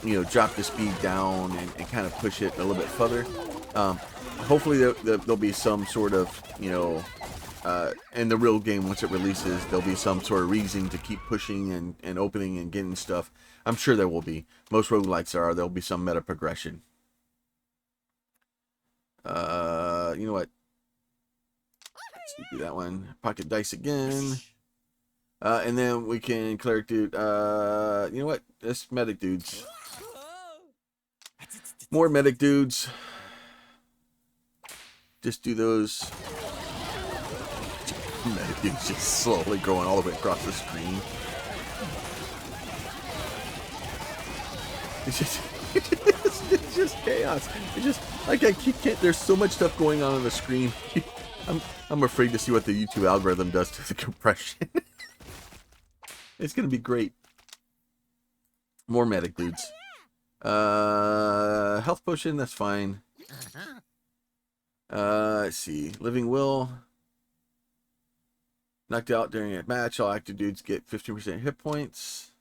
you know, drop the speed down and kind of push it a little bit further. Hopefully there'll be some sort of, you know, in the real game, once it releases, there'll be some sort of reason to keep pushing and opening and getting stuff. I'm sure there will be. Most roguelikes there'll be some meta progression. You know what? Let's do that one. Pocket dice again. And then we can cleric dude. You know what? That's medic dudes. More medic dudes. Just do those. Medic dudes just slowly growing all the way across the screen. It's just chaos. It's just like I can't. There's so much stuff going on the screen. I'm afraid to see what the YouTube algorithm does to the compression. It's gonna be great. More medic dudes. Health potion. That's fine. Let's see. Living will. Knocked out during a match. All active dudes get 15% hit points.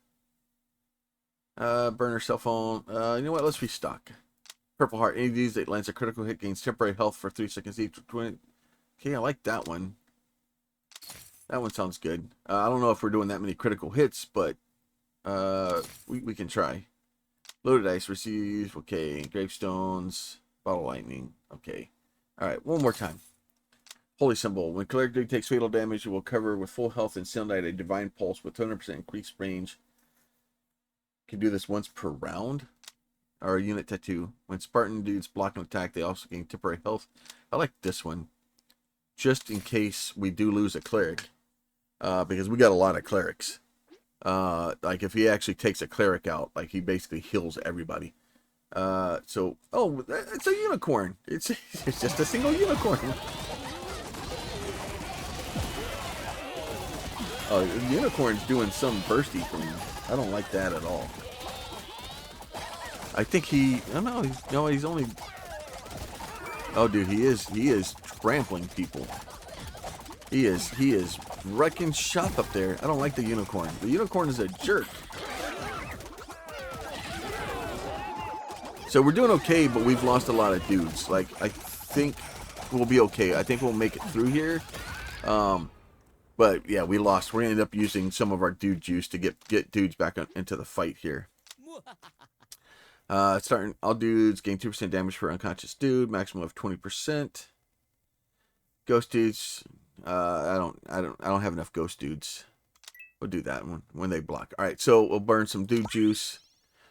Burner cell phone. You know what? Let's restock. Purple heart. Any of these that lands a critical hit gains temporary health for 3 seconds each. Okay, I like that one. That one sounds good. I don't know if we're doing that many critical hits, but we can try. Loaded dice receives. Okay, gravestones. Bottle lightning. Okay. All right, one more time. Holy symbol. When cleric dude takes fatal damage, it will cover with full health and send out a divine pulse with 200% increased range. Can do this once per round. Or unit tattoo. When Spartan dudes block an attack, they also gain temporary health. I like this one. Just in case we do lose a cleric. Because we got a lot of clerics. Like if he actually takes a cleric out, like he basically heals everybody. So, oh, it's a unicorn. It's just a single unicorn. Oh, the unicorn's doing some bursty for me. I don't like that at all. I think I don't know, he's only... Oh, dude, he is trampling people. He is wrecking shop up there. I don't like the unicorn. The unicorn is a jerk. So we're doing okay, but we've lost a lot of dudes. Like, I think we'll be okay. I think we'll make it through here. But yeah, we lost. We're gonna end up using some of our dude juice to get dudes back into the fight here. Starting all dudes gain 2% damage per unconscious dude, maximum of 20%. Ghost dudes, I don't have enough ghost dudes. We'll do that one when they block. All right, so we'll burn some dude juice.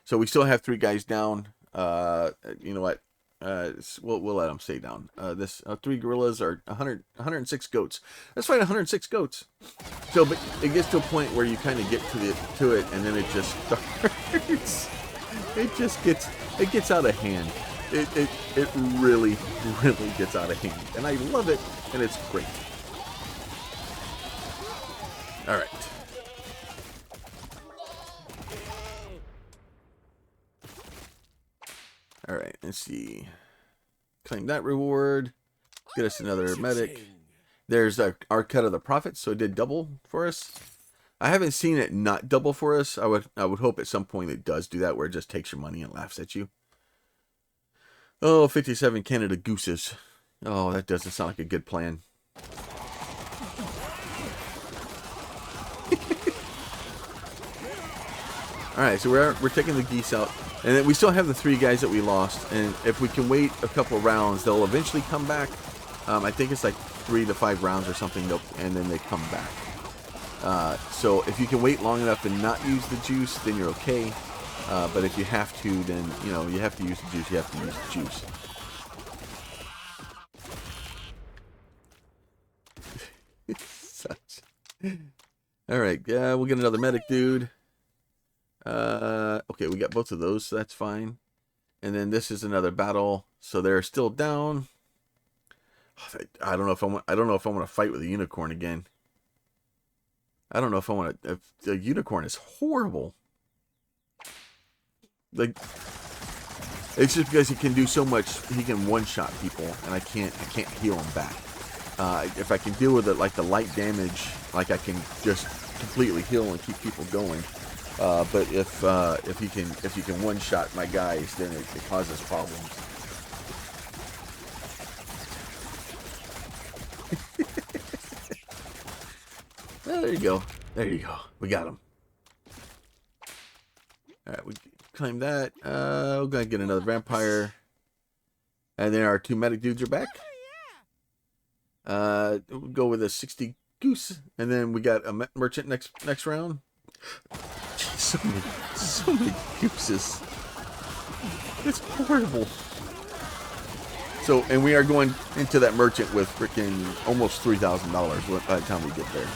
So we still have 3 guys down. You know what? we'll let them stay down. This 3 gorillas are 106 goats. Let's find 106 goats. So, but it gets to a point where you kind of get to it, and then it just starts. It gets out of hand. It really gets out of hand, and I love it, and it's great. All right. All right, let's see. Claim that reward. Get us another medic. There's our cut of the profit, so it did double for us. I haven't seen it not double for us. I would hope at some point it does do that, where it just takes your money and laughs at you. Oh, 57 Canada Gooses. Oh, that doesn't sound like a good plan. All right, so we're taking the geese out, and then we still have the 3 guys that we lost. And if we can wait a couple rounds, they'll eventually come back. I think it's like 3 to 5 rounds or something, and then they come back. So if you can wait long enough and not use the juice, then you're okay. But if you have to, then you have to use the juice. You have to use the juice. Such. All right, we'll get another medic dude. Okay, we got both of those, so that's fine. And then this is another battle, so they're still down. I don't know if I want to fight with a unicorn again. I don't know if I want to. The unicorn is horrible. Like, it's just because he can do so much. He can one-shot people, and I can't heal him back. If I can deal with it, like the light damage, like I can just completely heal and keep people going. But if you can one-shot my guys, then it causes problems. Well, there you go. There you go. We got him. All right, we claim that. We're gonna get another vampire, and then our 2 medic dudes are back. We'll go with a 60 goose, and then we got a merchant next round. Jeez, so many gooses. It's horrible. So, and we are going into that merchant with freaking almost $3,000 by the time we get there.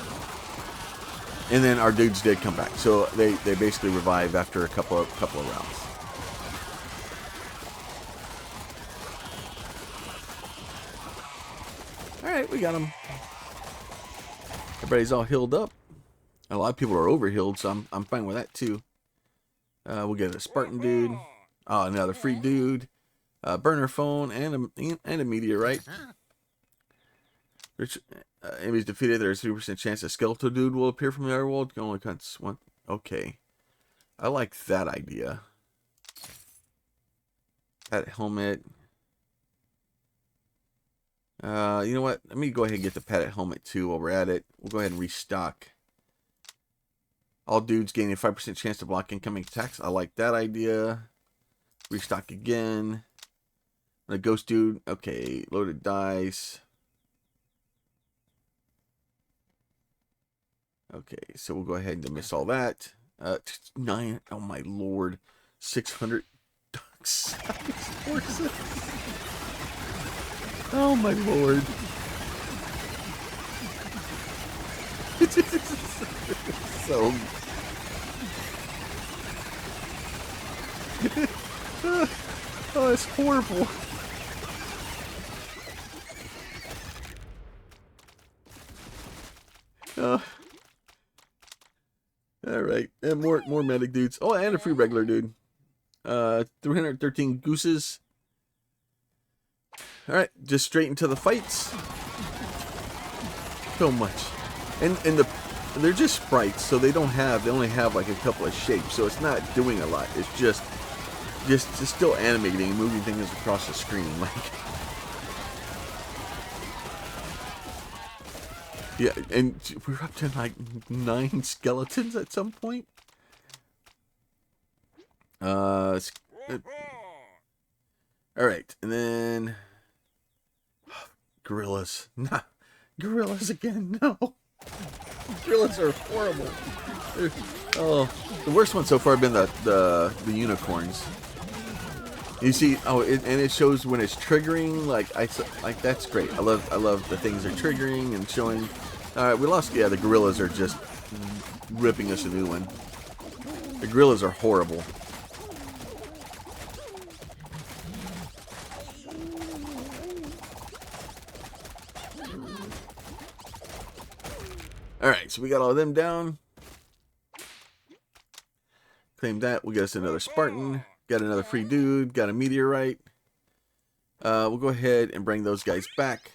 And then our dudes did come back, so they basically revive after a couple of rounds. All right, we got them. Everybody's all healed up. A lot of people are overhealed, so I'm fine with that too. We'll get a Spartan dude. Oh, another free dude. Burner phone and a meteorite. Enemies defeated. There's a 3% chance a skeletal dude will appear from the underworld. Only cuts one. Okay, I like that idea. That helmet. You know what? Let me go ahead and get the padded helmet too while we're at it. We'll go ahead and restock. All dudes gaining a 5% chance to block incoming attacks. I like that idea. Restock again. The ghost dude. Okay, loaded dice. Okay, so we'll go ahead and miss all that. 9. Oh my lord. 600 ducks. Oh my lord. So oh, it's horrible. All right, and more medic dudes. Oh, and a free regular dude. 313 gooses. All right, just straight into the fights. So much, and they're just sprites, so they only have like a couple of shapes, so it's not doing a lot. It's just still animating and moving things across the screen, like. Yeah, and we're up to like 9 skeletons at some point. All right, and then gorillas. Nah, gorillas again. No, gorillas are horrible. The worst one so far have been the unicorns. You see, oh, and it shows when it's triggering. Like that's great. I love the things they're triggering and showing. All right, we lost. Yeah, the gorillas are just ripping us a new one. The gorillas are horrible. All right, so we got all of them down. Claim that. We'll get us another Spartan. Got another free dude. Got a meteorite. We'll go ahead and bring those guys back.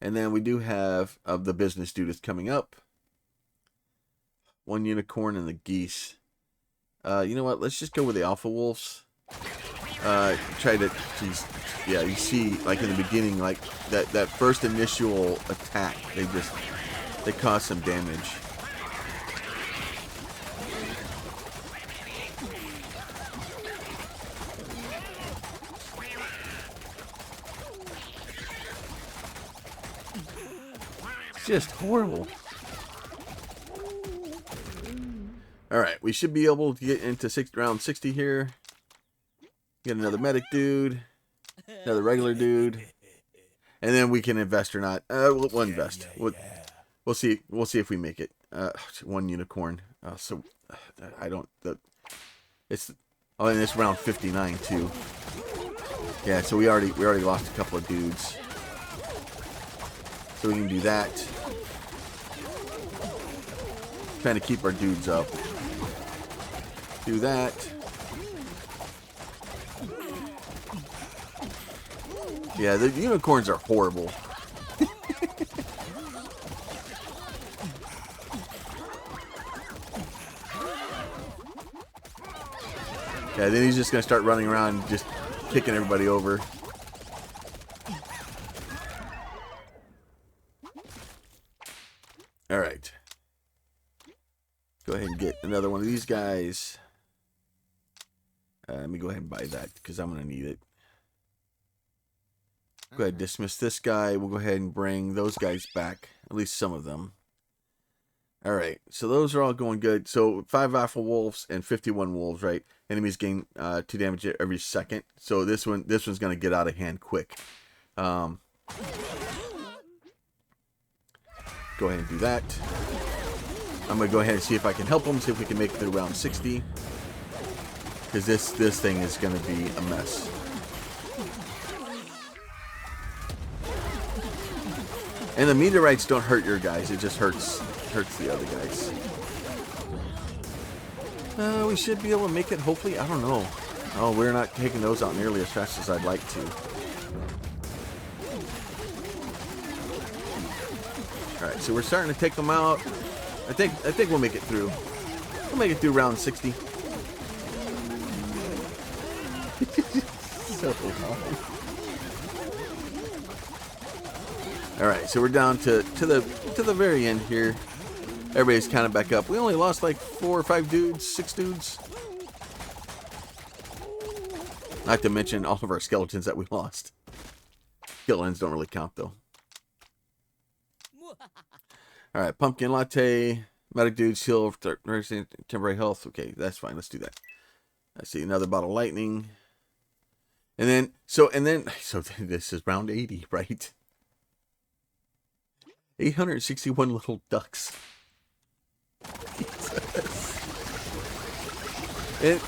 And then we do have the business dude is coming up. One unicorn and the geese. You know what? Let's just go with the alpha wolves. Try to, geez, yeah, you see, like in the beginning, like that first initial attack, they cause some damage. Just horrible. Alright, we should be able to get into round 60 here. Get another medic dude. Another regular dude. And then we can invest or not. We'll invest. We'll see. We'll see if we make it. One unicorn. So I don't. It's. Oh, and it's round 59 too. Yeah. So we already lost a couple of dudes. So we can do that. Trying to keep our dudes up. Do that. Yeah, the unicorns are horrible. Yeah, then he's just going to start running around just kicking everybody over. Alright. Go ahead and get another one of these guys. Let me go ahead and buy that because I'm going to need it. Go ahead and dismiss this guy. We'll go ahead and bring those guys back. At least some of them. Alright, so those are all going good. So 5 alpha wolves and 51 wolves, right? Enemies gain 2 damage every second. So this one's going to get out of hand quick. Go ahead and do that. I'm going to go ahead and see if I can help them. See if we can make it through round 60. Because this thing is going to be a mess. And the meteorites don't hurt your guys. It just hurts the other guys. We should be able to make it, hopefully. I don't know. Oh, we're not taking those out nearly as fast as I'd like to. Alright, so we're starting to take them out. I think we'll make it through. We'll make it through round 60. So long. Alright, so we're down to the very end here. Everybody's kind of back up. We only lost like 4 or 5 dudes, 6 dudes. Not to mention all of our skeletons that we lost. Skeletons don't really count though. Alright, pumpkin latte, medic dude, shield, temporary health. Okay, that's fine. Let's do that. I see another bottle of lightning. And then so this is round 80, right? 861 little ducks. And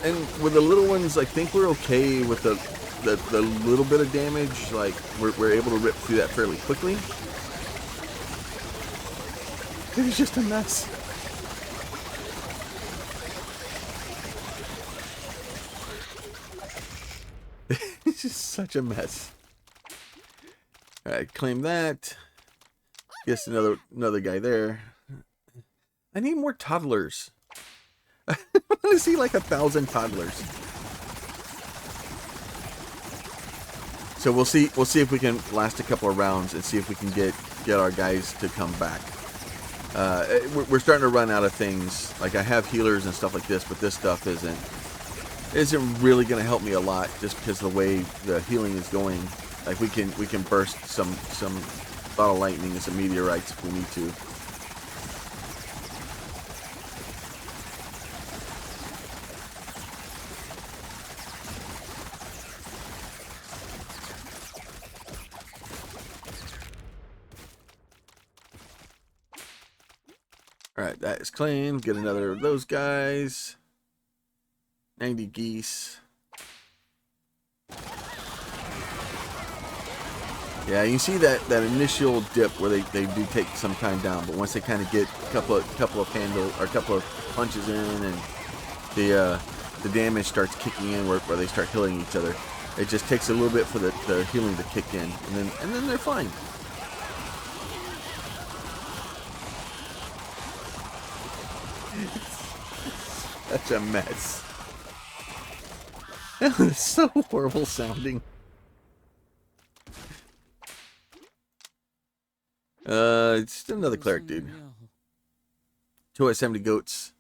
with the little ones, I think we're okay with the little bit of damage. Like we're able to rip through that fairly quickly. It was just a mess. It's just such a mess. All right, claim that. Guess another guy there. I need more toddlers. I want to see like 1,000 toddlers. So we'll see if we can last a couple of rounds and see if we can get our guys to come back. We're starting to run out of things. Like I have healers and stuff like this, but this stuff isn't really going to help me a lot just because of the way the healing is going. Like we can burst some bottle lightning and some meteorites if we need to. Alright, that is claimed. Get another of those guys. 90 geese. Yeah, you see that initial dip where they do take some time down, but once they kind of get a couple of punches in, and the damage starts kicking in where they start healing each other, it just takes a little bit for the healing to kick in, and then they're fine. Such a mess. It's so horrible sounding. It's another cleric dude. 270 goats.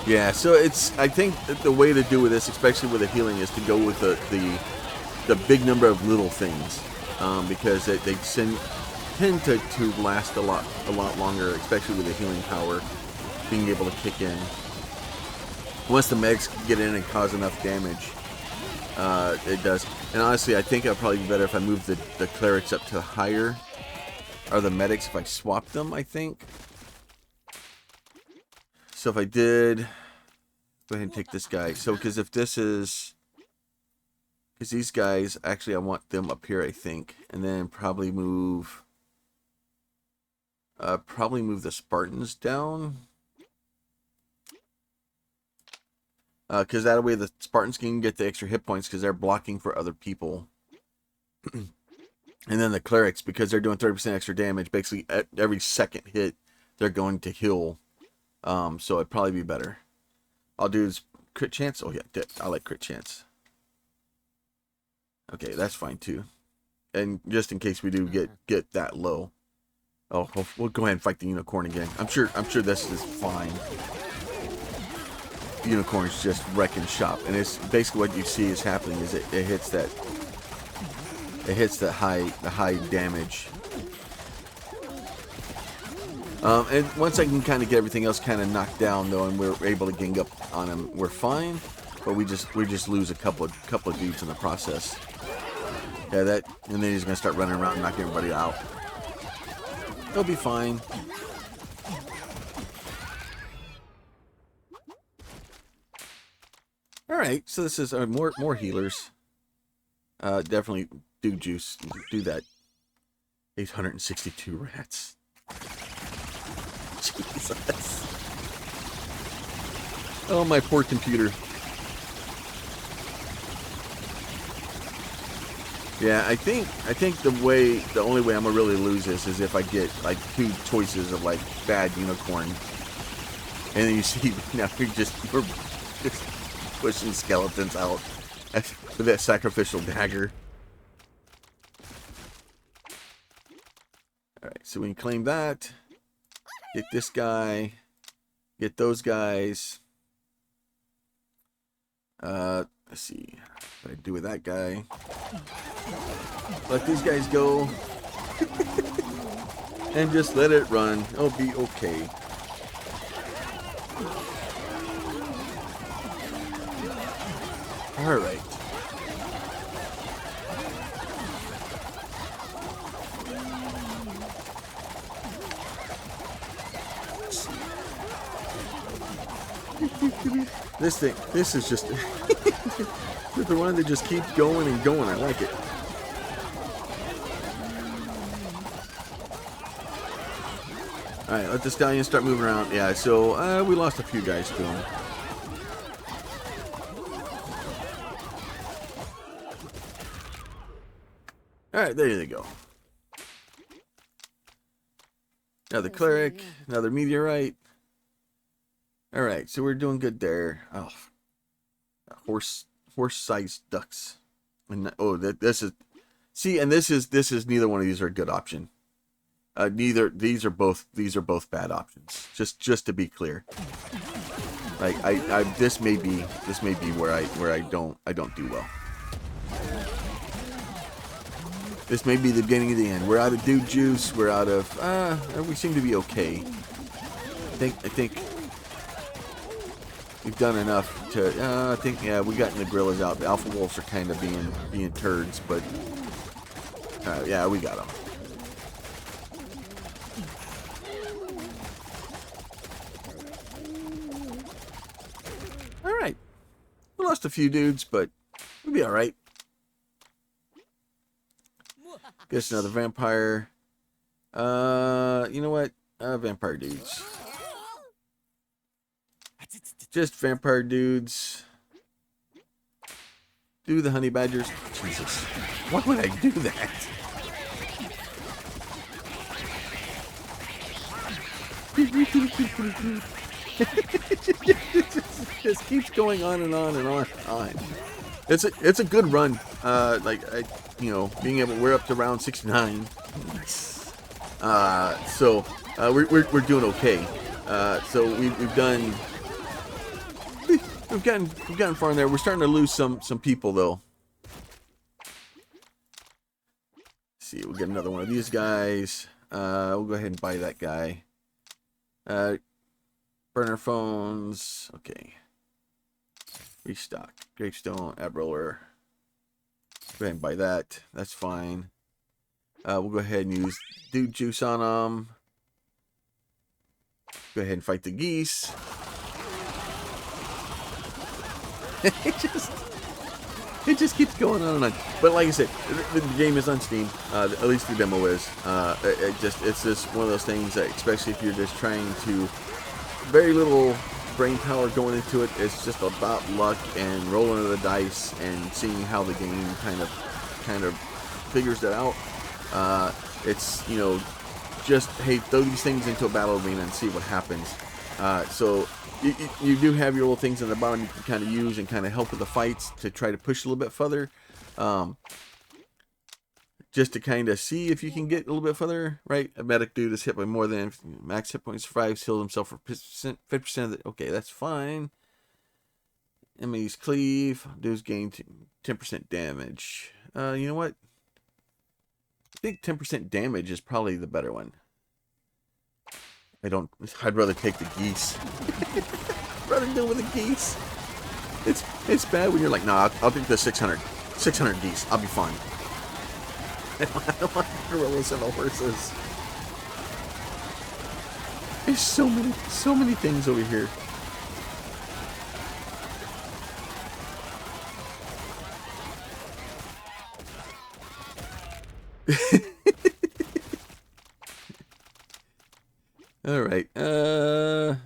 Yeah, so I think that the way to do with this, especially with the healing, is to go with the big number of little things, because they tend to last a lot longer, especially with the healing power being able to kick in. Once the medics get in and cause enough damage, it does. And honestly, I think it'd probably be better if I moved the clerics up to higher, or the medics if I swapped them, I think. So if I did, go ahead and take this guy. So because if this is, because these guys, actually I want them up here, I think, and then probably move the Spartans down. Because that way the Spartans can get the extra hit points because they're blocking for other people. And then the clerics, because they're doing 30% extra damage, basically at every second hit, they're going to heal. So it'd probably be better. I'll do is crit chance. Oh yeah, I like crit chance. Okay, that's fine too. And just in case we do get that low, we'll go ahead and fight the unicorn again. I'm sure this is fine. Unicorns just wrecking shop, and it's basically what you see is happening is it hits that high damage. And once I can kind of get everything else kind of knocked down though, and we're able to gang up on them, we're fine. But we just lose a couple of dudes in the process. Yeah, and then he's gonna start running around and knocking everybody out. They'll be fine. Alright, so this is more healers. Definitely do juice. Do that. 862 rats. Jesus. Oh, my poor computer. Yeah, I think the only way I'm gonna really lose this is if I get like 2 choices of like bad unicorn. And then you see now we're just pushing skeletons out with that sacrificial dagger. Alright, so we can claim that. Get this guy. Get those guys. Let's see. What do I do with that guy? Let these guys go. And just let it run. It'll be okay. Alright. This is just the one that just keeps going and going. I like it. Alright, let the stallion start moving around. Yeah, so we lost a few guys to him. Alright, there they go. Another cleric, another meteorite. Alright, so we're doing good there. Oh, horse-sized ducks. And this is, see, and this is neither one of these are a good option. These are both bad options. Just to be clear. Like this may be where I don't do well. This may be the beginning of the end. We're out of dude juice. We're out of we seem to be okay. I think we've done enough to I think, yeah, we gotten the gorillas out. The alpha wolves are kind of being turds, but Yeah, we got him. Alright. We lost a few dudes, but we'll be alright. Guess another vampire. You know what? Vampire dudes. Just vampire dudes. Do the honey badgers. Jesus. Why would I do that? It just keeps going on and on and on and on. It's a good run. You know, being able, we're up to round 69. So we're doing okay. So we've gotten far in there. We're starting to lose some people though. Let's see, we'll get another one of these guys. We'll go ahead and buy that guy. Burner phones. Okay. Restock. Gravestone. Ab roller. Go ahead and buy that. That's fine. We'll go ahead and use dude juice on them. Go ahead and fight the geese. it just keeps going on and on. But like I said, the game is on Steam. At least the demo is. It's just one of those things that, especially if you're just trying to, very little brain power going into it. It's just about luck and rolling of the dice and seeing how the game kind of figures it out. It's, you know, just, hey, throw these things into a battle arena and see what happens. So you do have your little things in the bottom you can kind of use and kind of help with the fights to try to push a little bit further. Just to kind of see if you can get a little bit further, right? A medic dude is hit by more than max hit points 5, healed himself for 50% of the, okay, that's fine. Enemies cleave, dudes gain 10% damage. You know what? I think 10% damage is probably the better one. I'd rather take the geese. Rather deal with the geese. It's bad when you're like, nah, I'll take the 600 geese. I'll be fine. I don't want gorillas and horses. There's so many things over here. All right. Go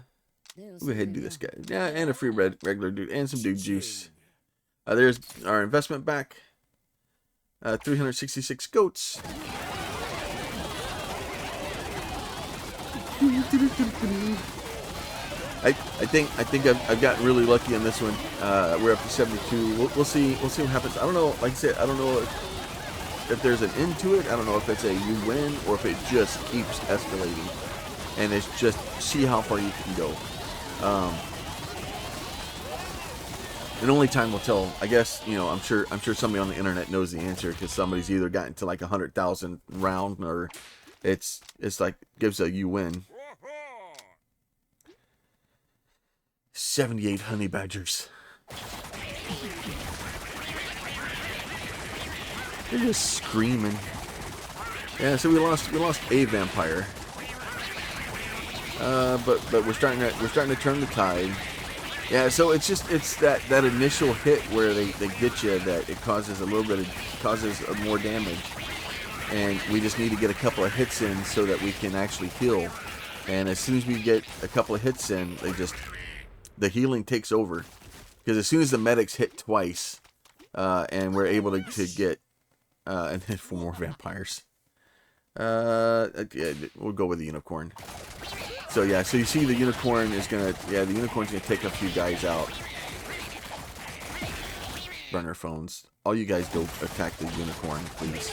ahead and do this guy. Yeah, and a free regular dude and some dude juice. There's our investment back. 366 goats. I think I've gotten really lucky on this one. We're up to 72. We'll see what happens. I don't know. Like I said, I don't know if there's an end to it. I don't know if it's a you win or if it just keeps escalating, and it's just see how far you can go. And only time will tell. I guess, you know, I'm sure somebody on the internet knows the answer because somebody's either gotten to like 100,000 round or it's like gives a you win. 78 honey badgers. They're just screaming. Yeah, so we lost a vampire. But we're starting to turn the tide. Yeah, so it's that initial hit where they get you that it causes more damage, and we just need to get a couple of hits in so that we can actually heal. And as soon as we get a couple of hits in, the healing takes over, because as soon as the medics hit twice, and we're able to get and then 4 more vampires. Yeah, we'll go with the unicorn. So yeah, so you see the unicorn's gonna take a few guys out. Burner phones. All you guys go attack the unicorn, please.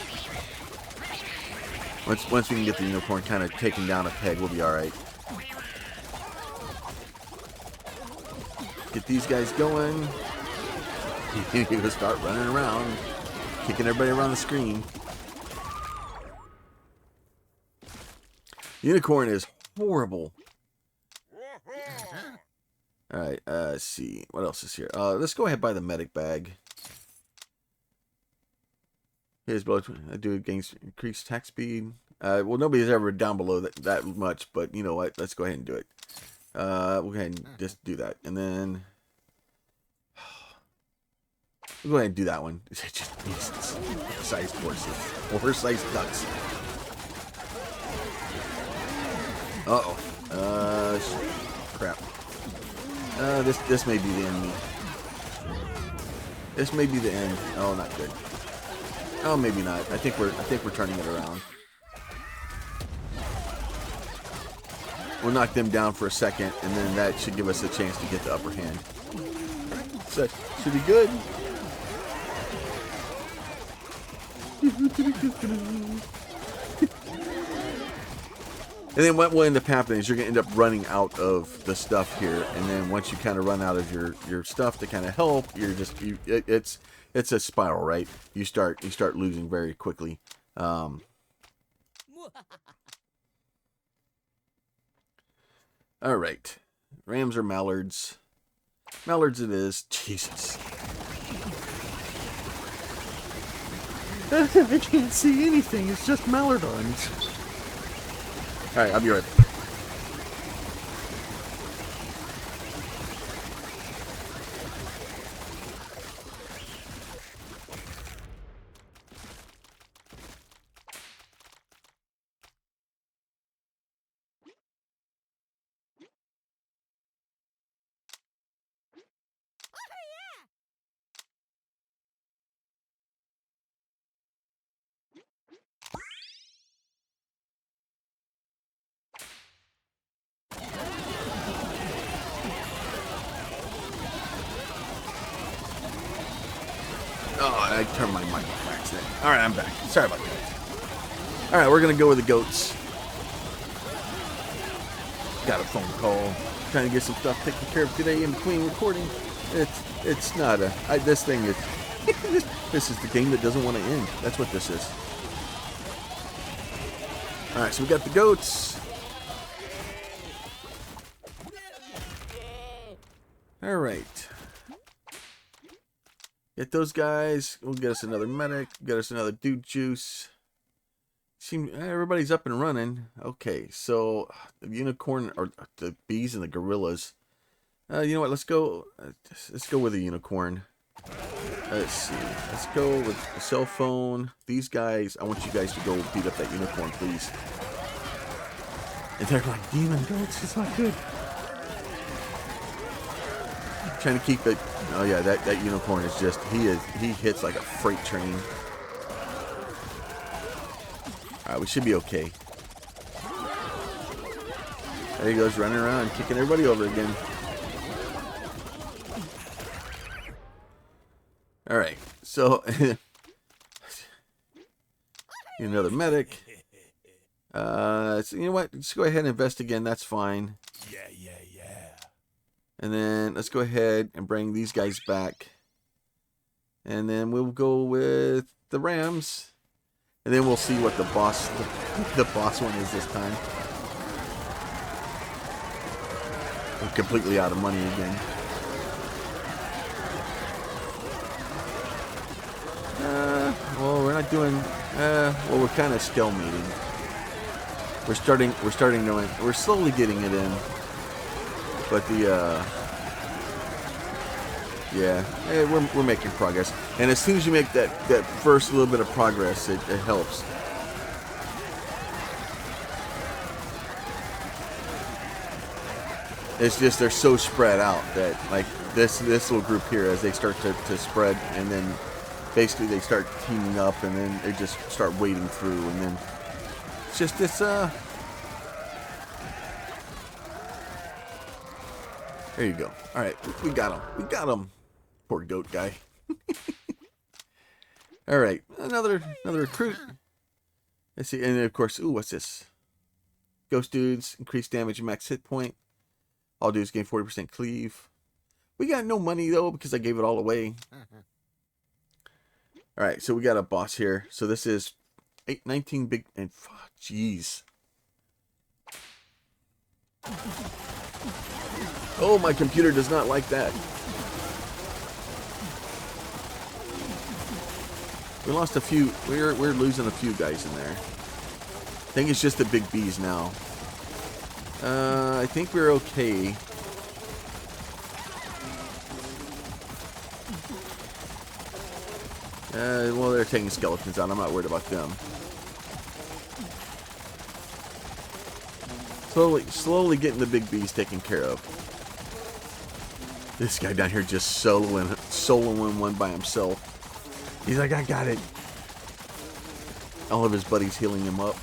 Once we can get the unicorn kind of taken down a peg, we'll be alright. Get these guys going. You can start running around, kicking everybody around the screen. Unicorn is horrible. Alright, let's see. What else is here? Let's go ahead and buy the medic bag. Here's both. I do gains increased attack speed. Well, nobody's ever down below that much, but you know what? Let's go ahead and do it. We'll go ahead and just do that, and then we'll go ahead and do that one. Just beasts, sized horses, horse-sized ducks. Crap. This may be the end. This may be the end. Oh, not good. Oh, maybe not. I think we're turning it around. We'll knock them down for a second, and then that should give us a chance to get the upper hand. So should be good. And then what will end up happening is you're going to end up running out of the stuff here, and then once you kind of run out of your stuff to kind of help, it's a spiral, right? You start losing very quickly. All right, rams or mallards? Mallards it is. Jesus. I can't see anything. It's just mallardons. All right, I'll be right back. Oh, I turned my mic off by accident. All right, I'm back. Sorry about that. All right, we're gonna go with the goats. Got a phone call. Trying to get some stuff taken care of today in between recording. It's not a. This thing is. This is the game that doesn't want to end. That's what this is. All right, so we got the goats. All right. Get those guys. We'll get us another medic. Get us another dude juice. Everybody's up and running. Okay, so the unicorn or the bees and the gorillas. You know what? Let's go with a unicorn. Let's see. Let's go with the cell phone. These guys. I want you guys to go beat up that unicorn, please. And they're like demon goats. It's not good. Trying to keep it. Oh yeah, that unicorn is just he hits like a freight train. All right, we should be okay. There he goes, running around, kicking everybody over again. All right, so another medic. So you know what? Let's go ahead and invest again. That's fine. Yeah. And then let's go ahead and bring these guys back. And then we'll go with the Rams. And then we'll see what the boss one is this time. We're completely out of money again. Well, we're not doing. Well, we're kind of stalemating. We're starting knowing. We're slowly getting it in. But we're making progress. And as soon as you make that first little bit of progress, it helps. It's just they're so spread out that like this little group here, as they start to spread, and then basically they start teaming up, and then they just start wading through, and then it's just this There you go. All right, we got him. We got him. Poor goat guy. All right, another recruit. Let's see, and of course, ooh, what's this? Ghost dudes, increased damage, max hit point. All dudes gain 40% cleave. We got no money though because I gave it all away. All right, so we got a boss here. So this is 19 big and jeez. Oh, my computer does not like that. We lost a few. We're losing a few guys in there. I think it's just the big bees now. I think we're okay. Well, they're taking skeletons out. I'm not worried about them. Slowly getting the big bees taken care of. This guy down here just soloing one by himself. He's like, I got it. All of his buddies healing him up.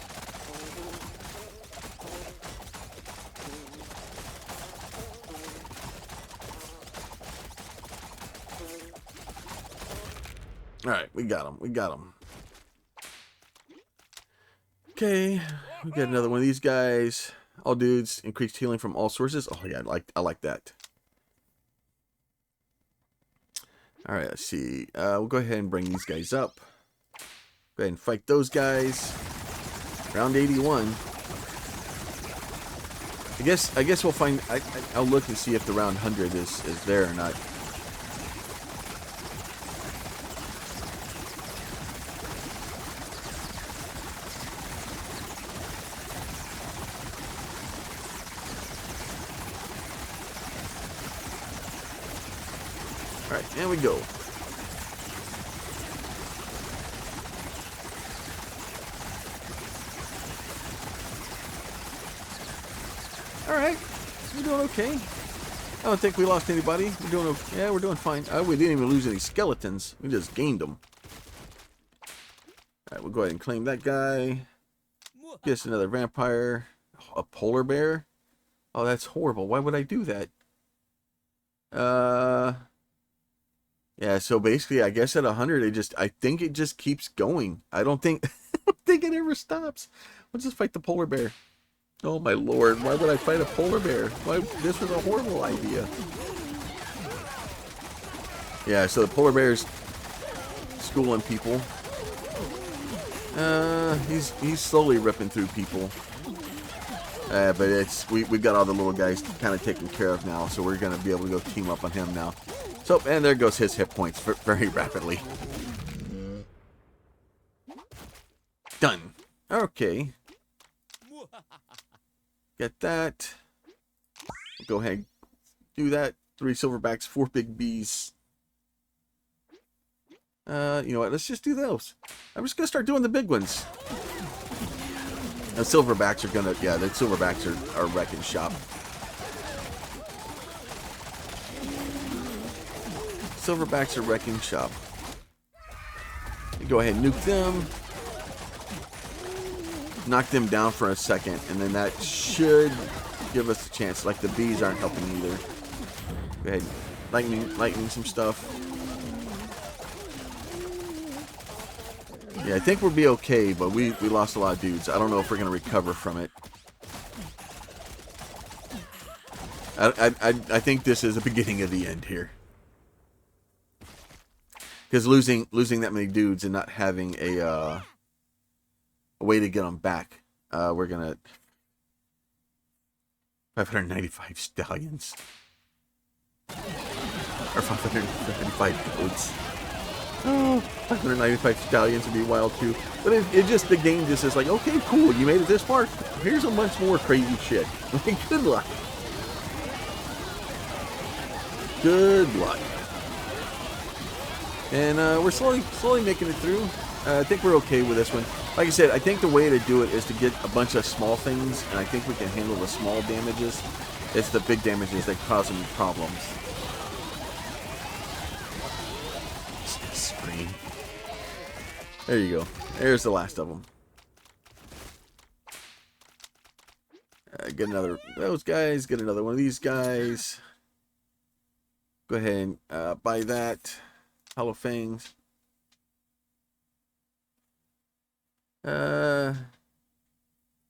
Alright, we got him. We got him. Okay, we got another one of these guys. All dudes, increased healing from all sources. Oh yeah, I like that. Alright, let's see. We'll go ahead and bring these guys up. Go ahead and fight those guys. Round 81. I guess we'll find. I'll look and see if the round 100 is there or not. Alright, there we go. Alright, we're doing okay. I don't think we lost anybody. We're doing okay. Yeah, we're doing fine. We didn't even lose any skeletons. We just gained them. Alright, we'll go ahead and claim that guy. Get us another vampire. A polar bear? Oh, that's horrible. Why would I do that? Yeah, so basically, I guess at 100, I think it just keeps going. I don't think it ever stops. Let's just fight the polar bear. Oh my lord, why would I fight a polar bear? Why? This was a horrible idea. Yeah, so the polar bear's schooling people. He's slowly ripping through people. But we got all the little guys kind of taken care of now, so we're gonna be able to go team up on him now. So, and there goes his hit points very rapidly. Done. Okay. Get that. Go ahead. Do that. 3 silverbacks, 4 big bees. You know what? Let's just do those. I'm just going to start doing the big ones. The silverbacks are going to... Yeah, the silverbacks are wrecking shop. Silverbacks are wrecking shop. Go ahead and nuke them. Knock them down for a second, and then that should give us a chance. Like the bees aren't helping either. Go ahead, lightning some stuff. Yeah, I think we'll be okay, but we lost a lot of dudes. I don't know if we're gonna recover from it. I think this is the beginning of the end here. Because losing that many dudes and not having a way to get them back, we're gonna 595 stallions or 595 goats. Oh, 595 stallions would be wild too. But it just, the game just is like, okay, cool, you made it this far. Here's a bunch more crazy shit. Like, good luck. Good luck. And we're slowly making it through. I think we're okay with this one. Like I said, I think the way to do it is to get a bunch of small things, and I think we can handle the small damages. It's the big damages that cause them problems. Screen. There you go. There's the last of them. Get another of those guys. Get another one of these guys. Go ahead and buy that. Hollow Fangs. You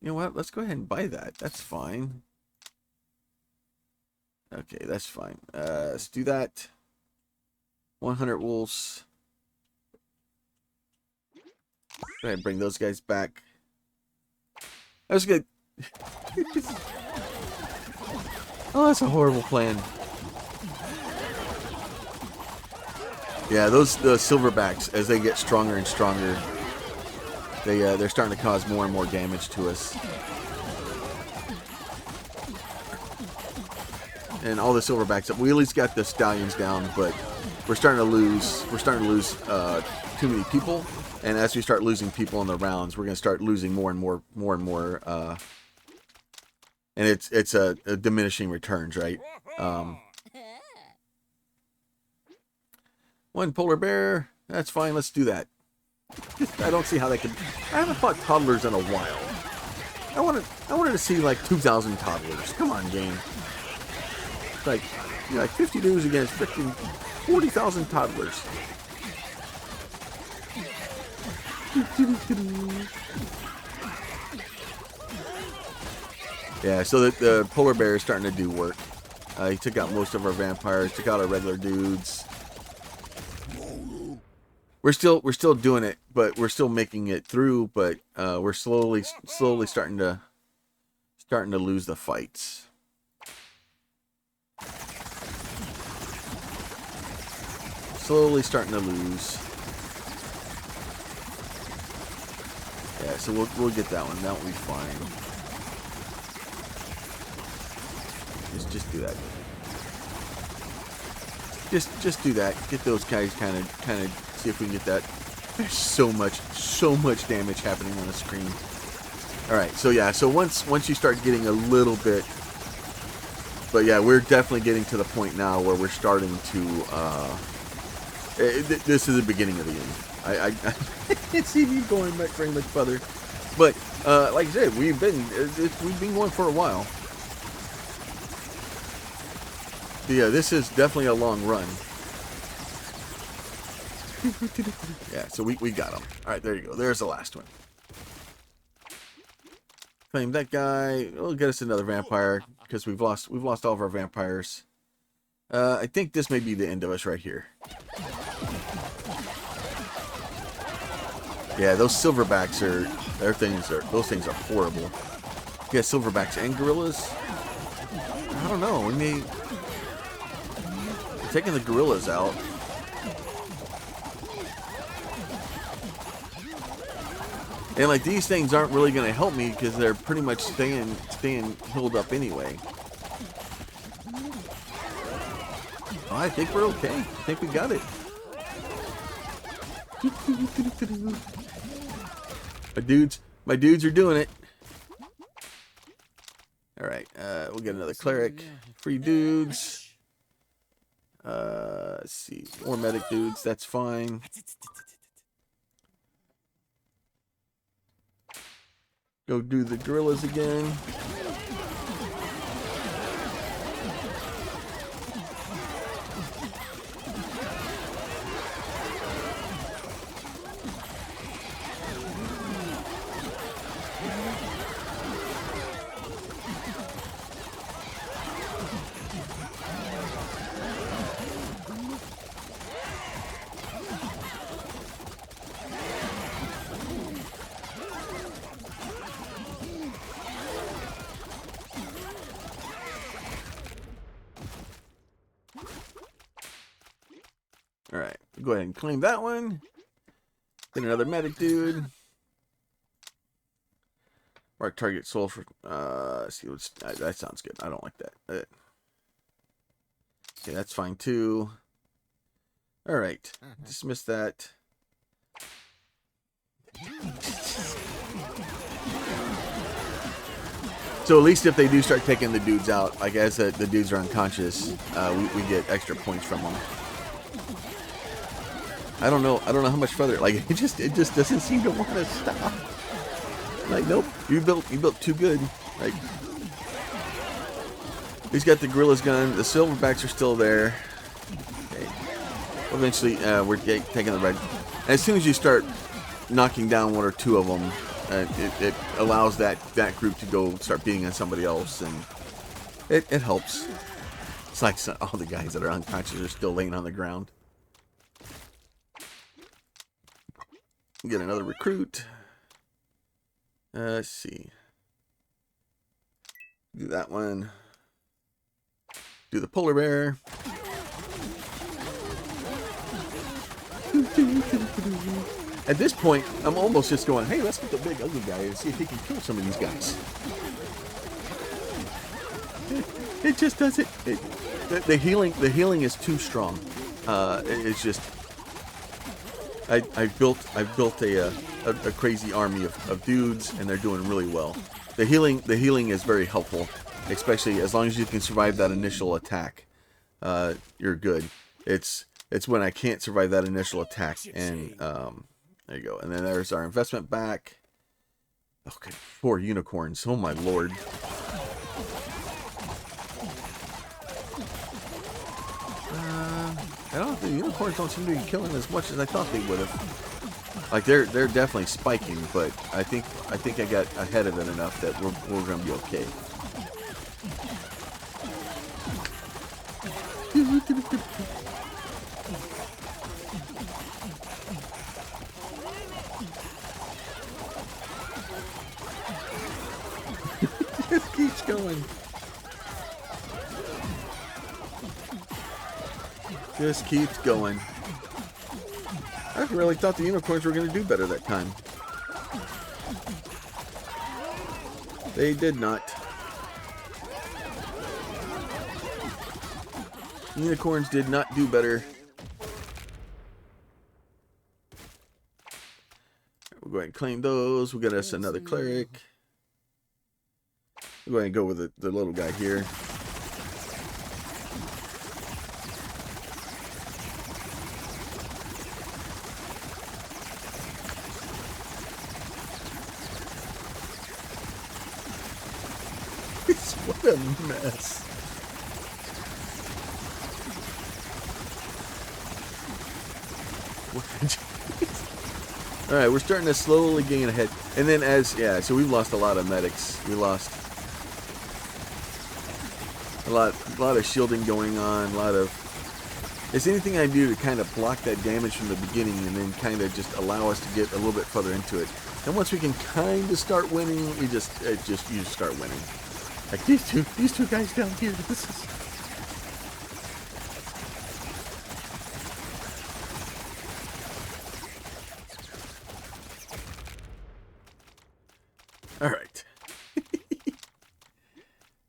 know what? Let's go ahead and buy that. That's fine. Okay, that's fine. Let's do that. 100 wolves. Go ahead and bring those guys back. That was good. Oh, that's a horrible plan. Yeah, the silverbacks, as they get stronger and stronger, they're starting to cause more and more damage to us. And all the silverbacks, we at least got the stallions down, but we're starting to lose. We're starting to lose too many people, and as we start losing people in the rounds, we're going to start losing more and more, and it's a diminishing returns, right? One polar bear, that's fine. Let's do that. I don't see how they could. I haven't fought toddlers in a while. I wanted to see like 2,000 toddlers. Come on, game. Like, you know, like 50 dudes against freaking 40,000 toddlers. Yeah, so the polar bear is starting to do work. He took out most of our vampires, took out our regular dudes. We're still doing it, but we're still making it through. But we're slowly starting to lose the fights. Slowly starting to lose. Yeah, so we'll get that one. That will be fine. Just do that. Just do that. Get those guys kind of see if we can get that. There's so much damage happening on the screen. All right, so yeah, so once you start getting a little bit, but yeah, we're definitely getting to the point now where we're starting to. This is the beginning of the end. I can't see me going very much further, but like I said, we've been going for a while. But yeah, this is definitely a long run. Yeah, so we got him. All right, there you go. There's the last one. Claim that guy. We'll get us another vampire because we've lost all of our vampires. I think this may be the end of us right here. Yeah, those silverbacks those things are horrible. Yeah, silverbacks and gorillas. I don't know. We may taking the gorillas out. And like these things aren't really going to help me because they're pretty much staying healed up anyway. Oh, I think we're okay. I think we got it. My dudes are doing it. All right, we'll get another cleric. Free dudes. Let's see, more medic dudes. That's fine. Go do the gorillas again. Alright, go ahead and claim that one. Then another medic dude. Mark target soul for see what's that sounds good. I don't like that. Okay, that's fine too. Alright. Dismiss that. So at least if they do start taking the dudes out, like as the dudes are unconscious, we get extra points from them. I don't know how much further. Like it just doesn't seem to want to stop. Like nope, you built too good. Like he's got the gorilla's gun. The silverbacks are still there. Okay. Eventually, we're taking the red. And as soon as you start knocking down one or two of them, it allows that group to go start beating on somebody else, and it helps. It's like all the guys that are unconscious are still laying on the ground. Get another recruit. Let's see. Do that one. Do the polar bear. At this point, I'm almost just going, hey, let's get the big ugly guy and see if he can kill some of these guys. It just doesn't. The healing is too strong. It's just. I've built a crazy army of dudes, and they're doing really well. The healing is very helpful, especially as long as you can survive that initial attack. You're good. It's when I can't survive that initial attack, and there you go. And then there's our investment back. Okay, 4 unicorns. Oh my lord. I don't know, the unicorns don't seem to be killing as much as I thought they would have. Like they're definitely spiking, but I think I got ahead of it enough that we're gonna be okay. It keeps going. Just keeps going. I really thought the unicorns were going to do better that time. They did not. Unicorns did not do better. We'll go ahead and claim those. We'll get us another cleric. We'll go ahead and go with the little guy here. What a mess. Alright, we're starting to slowly gain ahead. And then so we've lost a lot of medics. We lost a lot of shielding going on, a lot of... Is anything I do to kind of block that damage from the beginning and then kind of just allow us to get a little bit further into it. And once we can kind of start winning, you just start winning. Like these two guys down here. This is. All right.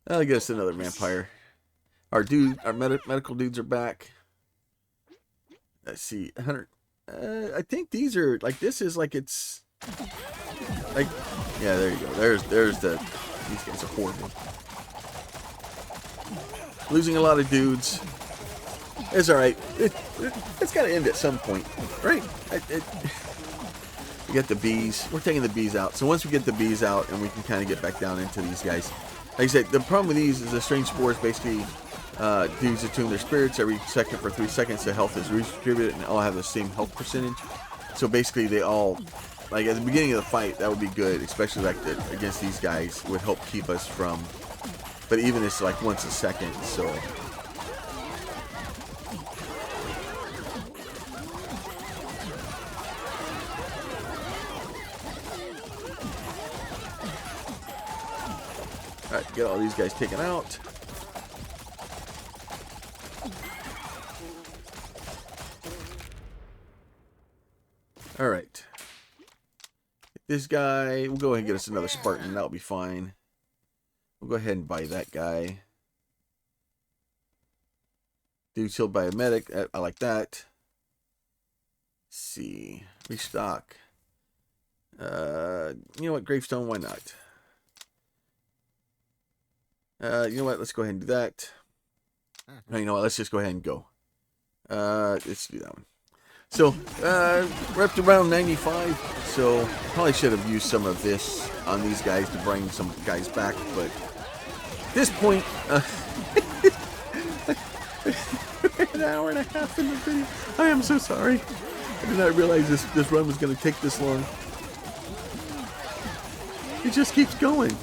I'll get us another vampire. Our medical dudes are back. Let's see, 100. I think these are like this is like it's like yeah. There you go. There's the. These guys are horrible. Losing a lot of dudes. It's alright. It's got to end at some point, right? We got the bees. We're taking the bees out. So once we get the bees out and we can kind of get back down into these guys. Like I said, the problem with these is the strange spores basically dudes attune their spirits every second for 3 seconds. The health is redistributed and all have the same health percentage. So basically they all... Like at the beginning of the fight, that would be good, especially like against these guys would help keep us from. But even it's like once a second, so. All right, get all these guys taken out. All right. This guy, we'll go ahead and get us another Spartan. That'll be fine. We'll go ahead and buy that guy. Dude's healed by a medic. I like that. Let's see. Restock. You know what? Gravestone, why not? You know what? Let's go ahead and do that. No, you know what? Let's just go ahead and go. Let's do that one. So, we're up to round 95, so probably should have used some of this on these guys to bring some guys back, but at this point, an hour and a half in the video. I am so sorry. I did not realize this run was going to take this long. It just keeps going.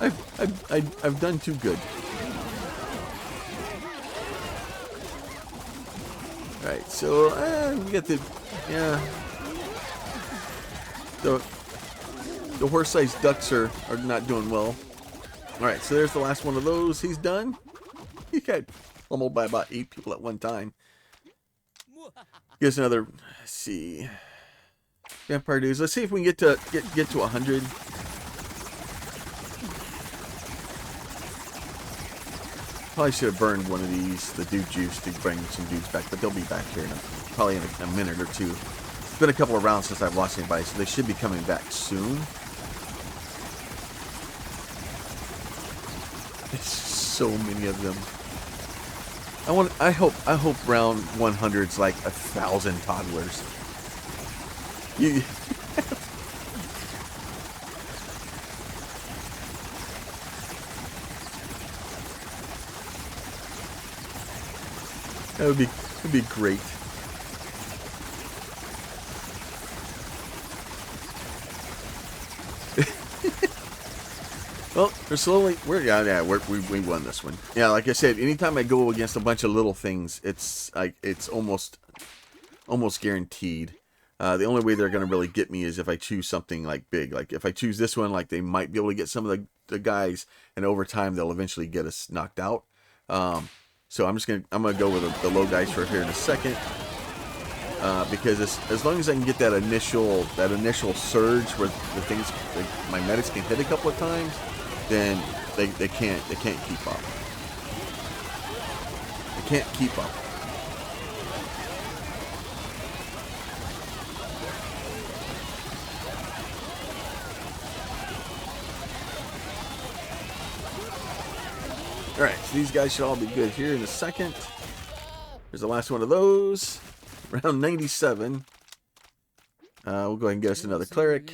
I've done too good. Alright, so we got the horse-sized ducks are not doing well. Alright, so there's the last one of those. He's done. He got pummeled by about 8 people at one time. Give us another. Let's see. Vampire dudes. Let's see if we can get to 100. Probably should have burned one of these, the dude juice, to bring some dudes back, but they'll be back here probably in a minute or two. It's been a couple of rounds since I've lost anybody, so they should be coming back soon. There's so many of them. I hope round 100's like 1,000 toddlers. That'd be great. Well, we won this one. Yeah, like I said, anytime I go against a bunch of little things, it's almost guaranteed. The only way they're gonna really get me is if I choose something like big. Like if I choose this one, like they might be able to get some of the guys, and over time they'll eventually get us knocked out. So I'm gonna go with the low dice for here in a second, because as long as I can get that initial surge where the things my medics can hit a couple of times, then they can't keep up. They can't keep up. Alright, so these guys should all be good here in a second. Here's the last one of those. Round 97. We'll go ahead and get us another cleric.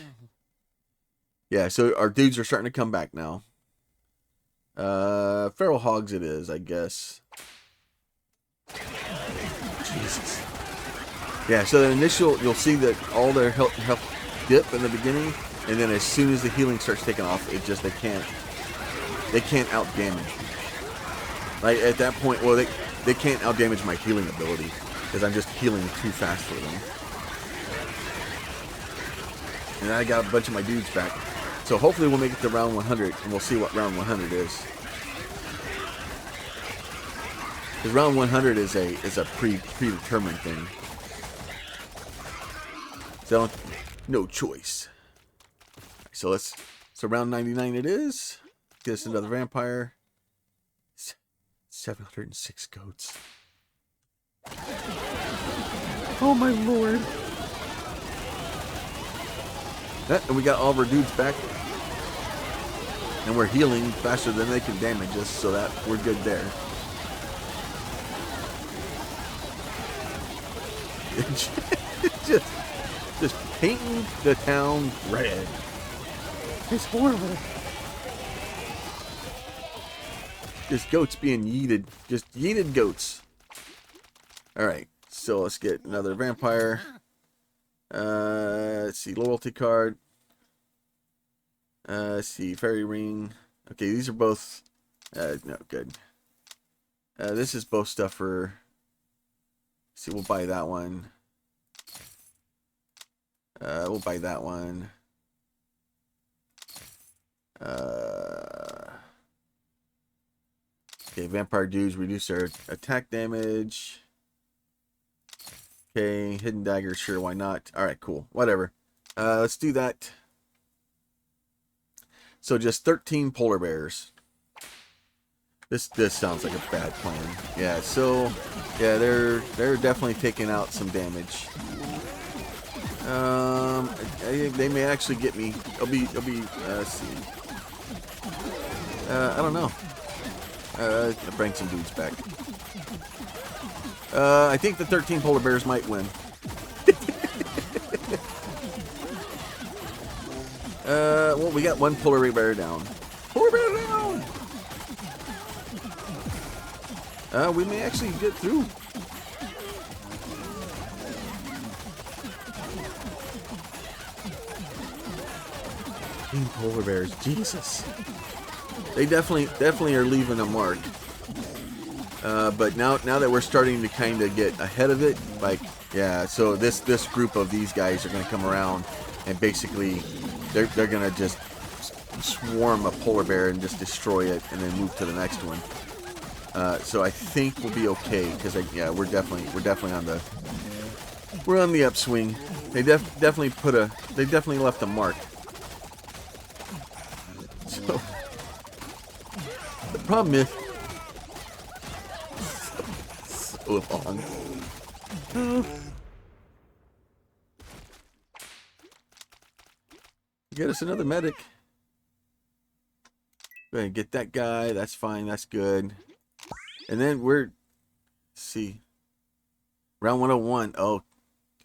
Yeah, so our dudes are starting to come back now. Feral hogs it is, I guess. Jesus. Yeah, so the initial, you'll see that all their health dip in the beginning, and then as soon as the healing starts taking off, it just, they can't out damage. Like at that point, well, they can't out damage my healing ability because I'm just healing too fast for them. And I got a bunch of my dudes back, so hopefully we'll make it to round 100, and we'll see what round 100 is. Because round 100 is a predetermined thing. So no choice. So round 99 it is. Get us another vampire. 706 goats. Oh my lord. And we got all of our dudes back. And we're healing faster than they can damage us, so that we're good there. just painting the town red. It's horrible. Just goats being yeeted. Just yeeted goats. Alright, so let's get another vampire. Let's see, loyalty card. Let's see, fairy ring. Okay, these are both... no, good. This is both stuff for... Let's see, we'll buy that one. We'll buy that one. Okay, vampire dudes reduce their attack damage. Okay, hidden dagger, sure, why not? Alright, cool. Whatever. Let's do that. So just 13 polar bears. This sounds like a bad plan. Yeah, so yeah, they're definitely taking out some damage. They may actually get me. It'll be let's see. I don't know. I'll bring some dudes back. I think the 13 polar bears might win. Well, we got one polar bear down. Polar bear down! We may actually get through. Polar bears, Jesus. They definitely are leaving a mark. But now that we're starting to kind of get ahead of it, like, yeah, so this group of these guys are going to come around and basically they're going to just swarm a polar bear and just destroy it and then move to the next one. So I think we'll be okay because yeah, we're definitely on the upswing. They definitely left a mark. So the problem is so long. Get us another medic. Go ahead and get that guy. That's fine. That's good. And then let's see. Round 101. Oh,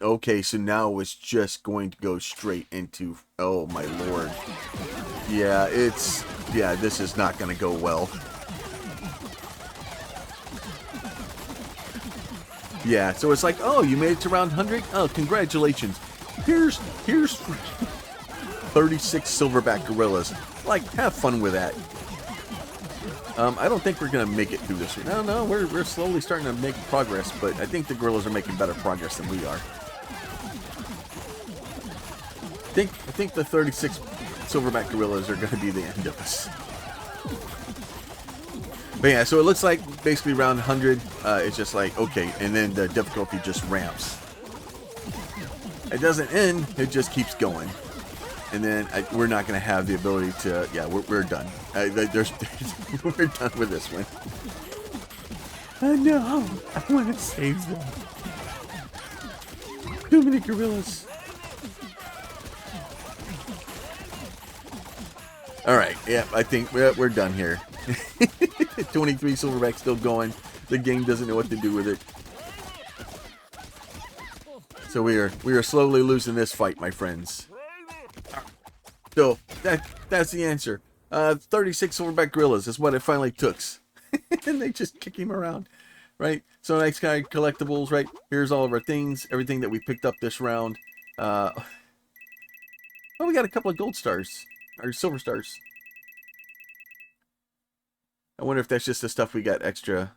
okay. So now it's just going to go straight into, oh my lord. Yeah, this is not going to go well. Yeah, so it's like, oh, you made it to round 100? Oh, congratulations. Here's 36 silverback gorillas. Like, have fun with that. I don't think we're going to make it through this. No, we're slowly starting to make progress, but I think the gorillas are making better progress than we are. I think the 36 silverback gorillas are going to be the end of us. But yeah, so it looks like basically round 100, it's just like, okay, and then the difficulty just ramps. It doesn't end, it just keeps going. And then we're not going to have the ability to, yeah, we're done. We're done with this one. No, I want to save them. Too many gorillas. Alright, yeah, I think we're done here. 23 silverback still going. The game doesn't know what to do with it. So we are slowly losing this fight, my friends. So that's the answer. 36 silverback gorillas is what it finally took. And they just kick him around, right? So next guy, collectibles, right? Here's all of our things, everything that we picked up this round. Oh, we got a couple of gold stars, or silver stars. I wonder if that's just the stuff we got extra.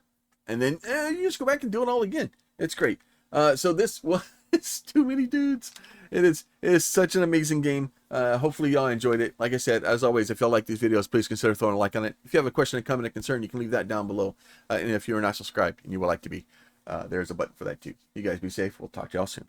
And then you just go back and do it all again. It's great. So this was too many dudes. It is such an amazing game. Hopefully y'all enjoyed it. Like I said, as always, if y'all like these videos, please consider throwing a like on it. If you have a question, a comment, a concern, you can leave that down below. And if you're not subscribed and you would like to be, there's a button for that too. You guys be safe. We'll talk to y'all soon.